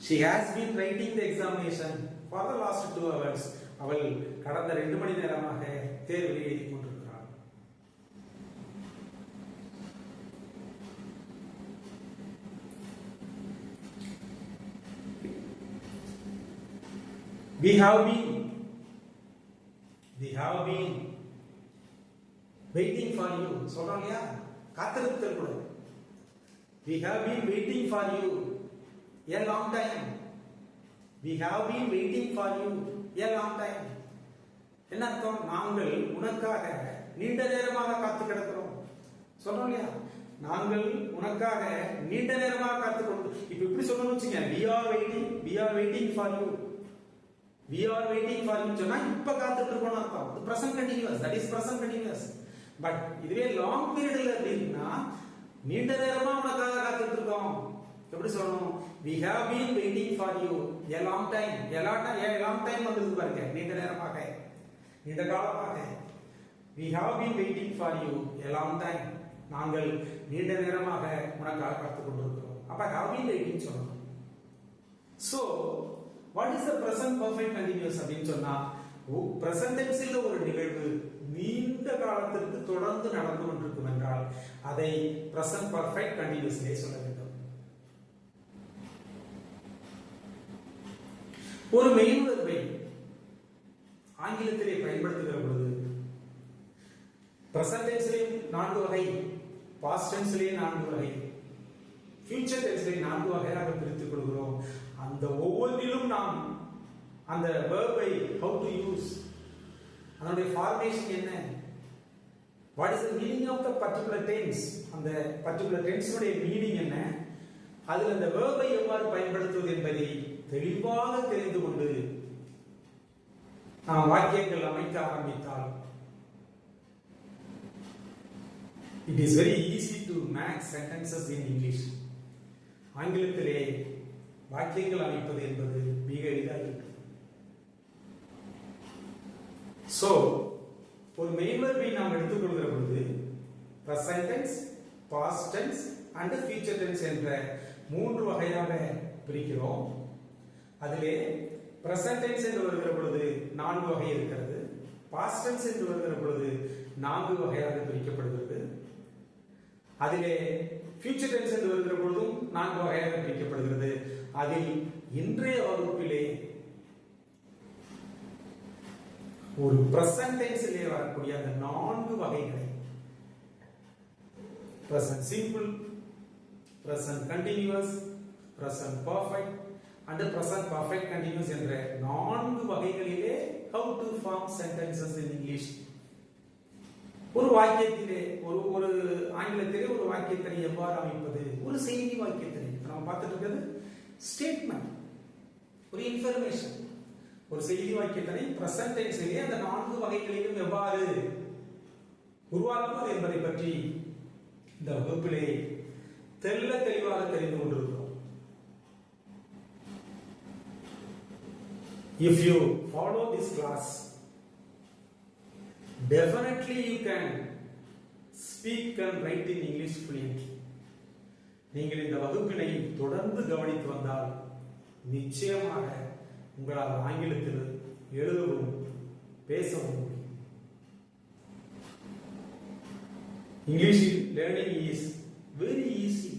she has been writing the examination for the last 2 hours. அவள் கடந்த 2 மணி நேரமாக தேர்வு எழுதி கொண்டிருக்கிறாள். we have been have been waiting for you. சொல்றோம் இல்லையா, காத்திருத்தல் கூட. We have been waiting for you a long time. We have been waiting for you a long time. என்ன அர்த்தம்? நாங்கள் உனக்காக நீண்ட நேரமாக காத்து கிடக்கிறோம். சொல்றோம் இல்லையா, நாங்கள் உனக்காக நீண்ட நேரமாக காத்து கொண்டு. இப்ப இப்படி சொல்லணும்னு வச்சுங்க, we are waiting for you. We are waiting for you சொன்னா இப்ப காத்துட்டு இருக்கோம்னு அர்த்தம். அது present continuous, that is present continuous. But இதுவே long periodல அப்படின்னா நீண்ட நேரமா உனக்காக காத்துட்டு இருக்கோம். எப்படி சொல்லணும்? We have been waiting for you a long time. A long time வந்திருக்கு பாருங்க, நீண்ட நேரமாக, நீண்ட காலமாக. We have been waiting for you a long time. நாங்கள் நீண்ட நேரமாக உனக்காக காத்துக் கொண்டிருக்கிறோம். அப்ப have been waiting சொல்லணும். So what is the present perfect continuous அப்படின்னு சொன்னா, present tense ஒரு நிகழ்வு நீண்ட காலத்திற்கு தொடர்ந்து நடந்து கொண்டிருக்கும் என்றால் அதை present perfect continuous சொல்ல வேண்டும். ஒரு மெயின் வெர்பை ஆங்கிலத்திலே பயன்படுத்துகிற பொழுது present tense-லையும் 4 வகை, past tense-லையும் 4 வகை, future tense-லையும் 4 வகையாக பிரித்துக் கொள்கிறோம். அந்த ஒவ்வொன்றிலும் நாம் அந்த வெர்பை how to use, அதனுடைய ஃபார்மேஷன் என்ன, what is the meaning of the particular tense, அந்த particular tense-உடைய மீனிங் என்ன, அதில் அந்த வெர்பை எவ்வாறு பயன்படுத்துவது என்பதை தெளிவாக தெரிந்து கொண்டு நாம் வாக்கியங்கள் அமைக்க ஆரம்பித்தால் it is very easy to make sentences in English. ஆங்கிலத்திலே வாக்கியங்கள் அமைப்பது என்பது மிக எளிதாகிறது. So ஒரு மெயின் வெர்பை நாம் எடுத்துக்கொள்கிற பொழுது present tense, past tense and future tense என்ற 3 வகையாக பிரிக்கிறோம். அதிலே present tense என்று வருகிற பொழுது 4 வகை இருக்கிறது, past tense என்று வருகிற பொழுது 4 வகையாக பிரிக்கப்படுகிறது, அதிலே future tense என்று வருகிற பொழுதும் 4 வகையாக பிரிக்கப்படுகிறது. அதில் இன்றைய வகுப்பிலே ஒரு present tense-லே வரக்கூடிய அந்த 4 வகைகளை present simple, present continuous, present perfect and present perfect continuous என்ற 4 வகைகளிலே how to form sentences in English. ஒரு வாக்கியத்திலே ஒரு ஆங்கிலத்திலே ஒரு வாக்கியத்தை எவ்வாறு அமைப்பது, ஒரு செய்தி வாக்கியத்திலே நம்ம பார்த்துட்டு இருக்கிறது ஸ்டேட்மெண்ட், ஒரு இன்ஃபர்மேஷன். ஒரு செய்தி வாக்கியத்தினை பிரசன்ட் டென்ஸிலே அந்த 4 வகைகளிலும் எவ்வாறு உருவாக்குவது என்பதை பற்றி இந்த வகுப்பிலே தெளிவாக தெரிந்து கொண்டிருக்கிறோம். If you follow this class, definitely you can speak and write in English fluently. நீங்கள் இந்த வகுப்பினை தொடர்ந்து கவனித்து வந்தால் நிச்சயமாக உங்களால் ஆங்கிலத்தில் எழுதவும் பேசவும் முடியும். English learning is very easy,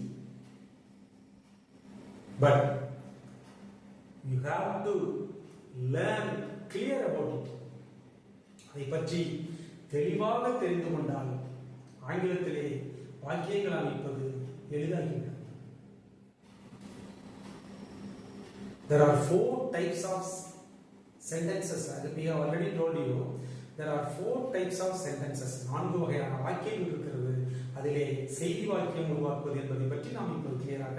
but you have to learn clear about it. அதை பற்றி தெளிவாக தெரிந்து கொண்டால் ஆங்கிலத்திலே வாக்கியங்கள் அமைப்பது எளிதாகிவிடும். There are 4 types of sentences. As we have already told you, there are 4 types of sentences. 4 வகையான வாக்கியங்கள் இருக்கிறது. அதிலே செய்தி வாக்கியம் உருவாக்குவது என்பதை பற்றி நாம் இப்போது கிளியராக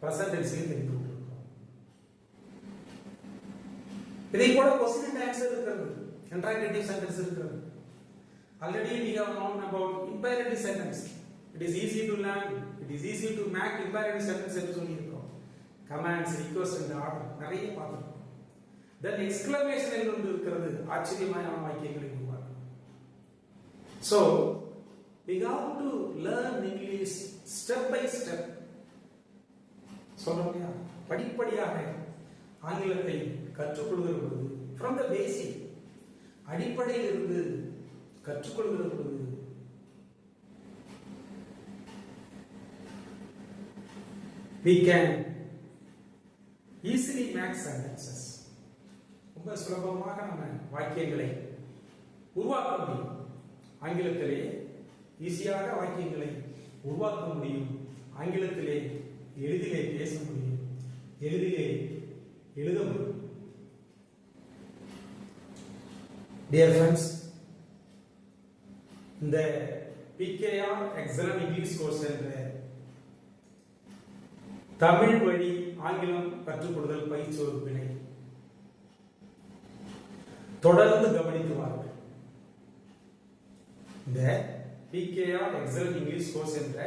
பிரசன்ட் டென்ஸில் தெரிந்து கொண்டிருக்கிறோம். இதை போல क्वेश्चन அண்ட் ஆன்சர் இருக்கிறது, இன்டராக்டிவ் சென்டென்ஸ் இருக்கிறது. Already we have known about imperative sentence. It is easy to learn. It is easy to make imperative sentence என்று சொல்லி இருக்கிறோம். கமாண்ட்ஸ், ரிக்வெஸ்ட் and ஆர்டர் நிறைய பார்த்திருக்கோம். Then exclamation என்று ஒன்று இருக்கிறது, ஆச்சரியமான வாக்கியங்களை உருவாக்கும். So we have to learn English step by step. சொல்றோம்யா, படிப்படியாக ஆங்கிலத்தை கற்றுக்கொள்கிற பொழுது from the basic, அடிப்படையில் இருந்து கற்றுக்கொள்கிற பொழுது we can easily make sentences. ரொம்ப சுலபமாக நம்ம வாக்கியங்களை உருவாக்க முடியும். ஆங்கிலத்திலே ஈஸியாக வாக்கியங்களை உருவாக்க முடியும். ஆங்கிலத்திலே எளிதிலே பேச முடியும், எளிதிலே எழுத முடியும். டியர் ஃப்ரெண்ட்ஸ், இந்த PKR எக்ஸலன்ட் இங்கிலீஷ் கோர்ஸ் என்ற தமிழ் வழி ஆங்கிலம் கற்றுக்கொள்ளுதல் பயிற்சி வகுப்பினை தொடர்ந்து கவனித்து வாருங்கள். இந்த PKR எக்ஸலன்ட் இங்கிலீஷ் கோர்ஸ் என்ற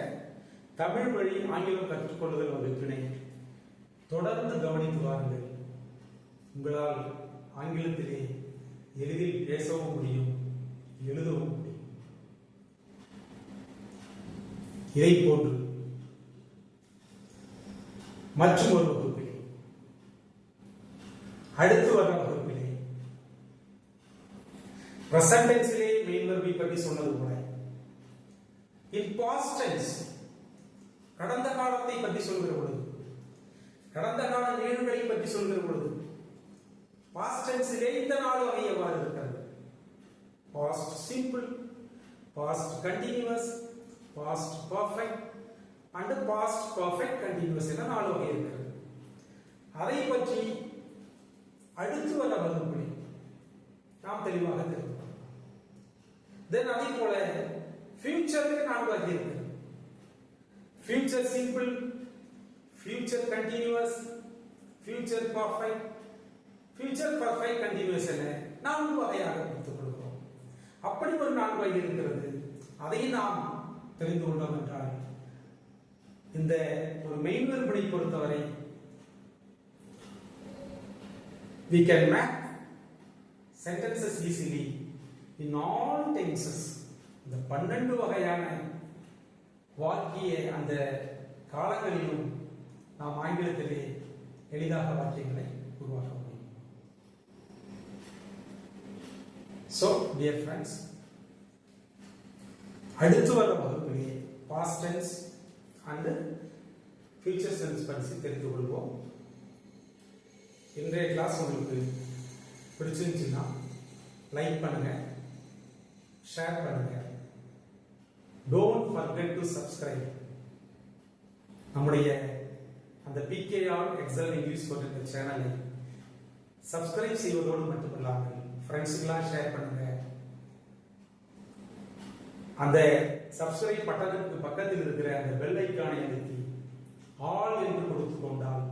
தமிழ் வழி ஆங்கிலம் கற்றுக்கொள்ளுதல் வகுப்பினை தொடர்ந்து கவனித்து வாருங்கள். உங்களால் ஆங்கிலத்திலே எளிதில் பேசவும் முடியும், எழுதவும் முடியும். இதை போன்று மற்றும் ஒரு வகுப்பிலே, அடுத்து வர வகுப்பிலே பிரசன்ட் டென்ஸிலே மெயின் வெர்பை பற்றி சொன்னது போல இன் பாஸ்ட் டென்ஸ் கடந்த காலத்தை பற்றி சொல்கிற பொழுது, கடந்த கால நிகழ்வுகளை பற்றி சொல்கிற பொழுது பாஸ்ட் டென்ஸிலே இந்த 4 வகை எவ்வாறு இருக்கிறது? Past simple, past continuous, past perfect and past perfect continuous என 4 வகை இருக்கிறது. அதை பற்றி அடுத்து வர வகுப்பில் நாம் தெளிவாக தெரிந்து கொள்ளலாம். தென் அதே போல ஃபியூச்சருக்கு 4 வகை இருக்கிறது. Future simple, future continuous, future perfect, future perfect continuous என 4 வகையாக பிரித்துக் கொள்கிறோம். அப்படி ஒரு 4 வகை இருக்கிறது. அதை நாம் தெரிந்து கொண்டோம் என்றால் இந்த ஒரு மெயின் வெர்பை பொறுத்தவரை we can make sentences easily in all tenses. இந்த 12 வகையான வாக்கிய அந்த காலங்களிலும் நாம் ஆங்கிலத்திலே எளிதாக வாக்கியங்களை உருவாக்க முடியும். So dear friends, அடுத்து வர வகுப்பிலே past tense and future tense பற்றி தெரிந்து கொள்வோம். இன்றைய கிளாஸ் உங்களுக்கு பிடிச்சிருந்துச்சுன்னா லைக் பண்ணுங்க, ஷேர் பண்ணுங்க. Don't forget to subscribe. நம்முடைய அந்த PKR எக்ஸலன்ட் இங்கிலீஷ் கோர்ஸ் என்ற சேனலை சப்ஸ்கிரைப் செய்வதோடு மட்டுமல்லாமல் ஃப்ரெண்ட்ஸுக்கெல்லாம் ஷேர் பண்ணுங்க. அந்த சப்ஸ்கிரைப் பட்டனுக்கு பக்கத்தில் இருக்கிற அந்த பெல் ஐகானை அழுத்தி ஆல் என்று கொடுத்து கொண்டால்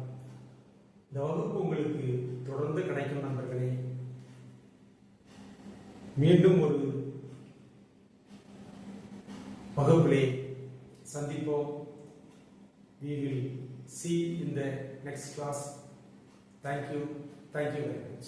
இந்த வகுப்பு உங்களுக்கு தொடர்ந்து கிடைக்கும். நண்பர்களே, மீண்டும் ஒரு வகுப்பிலே சந்திப்போம். We will see in the next class. Thank you very much.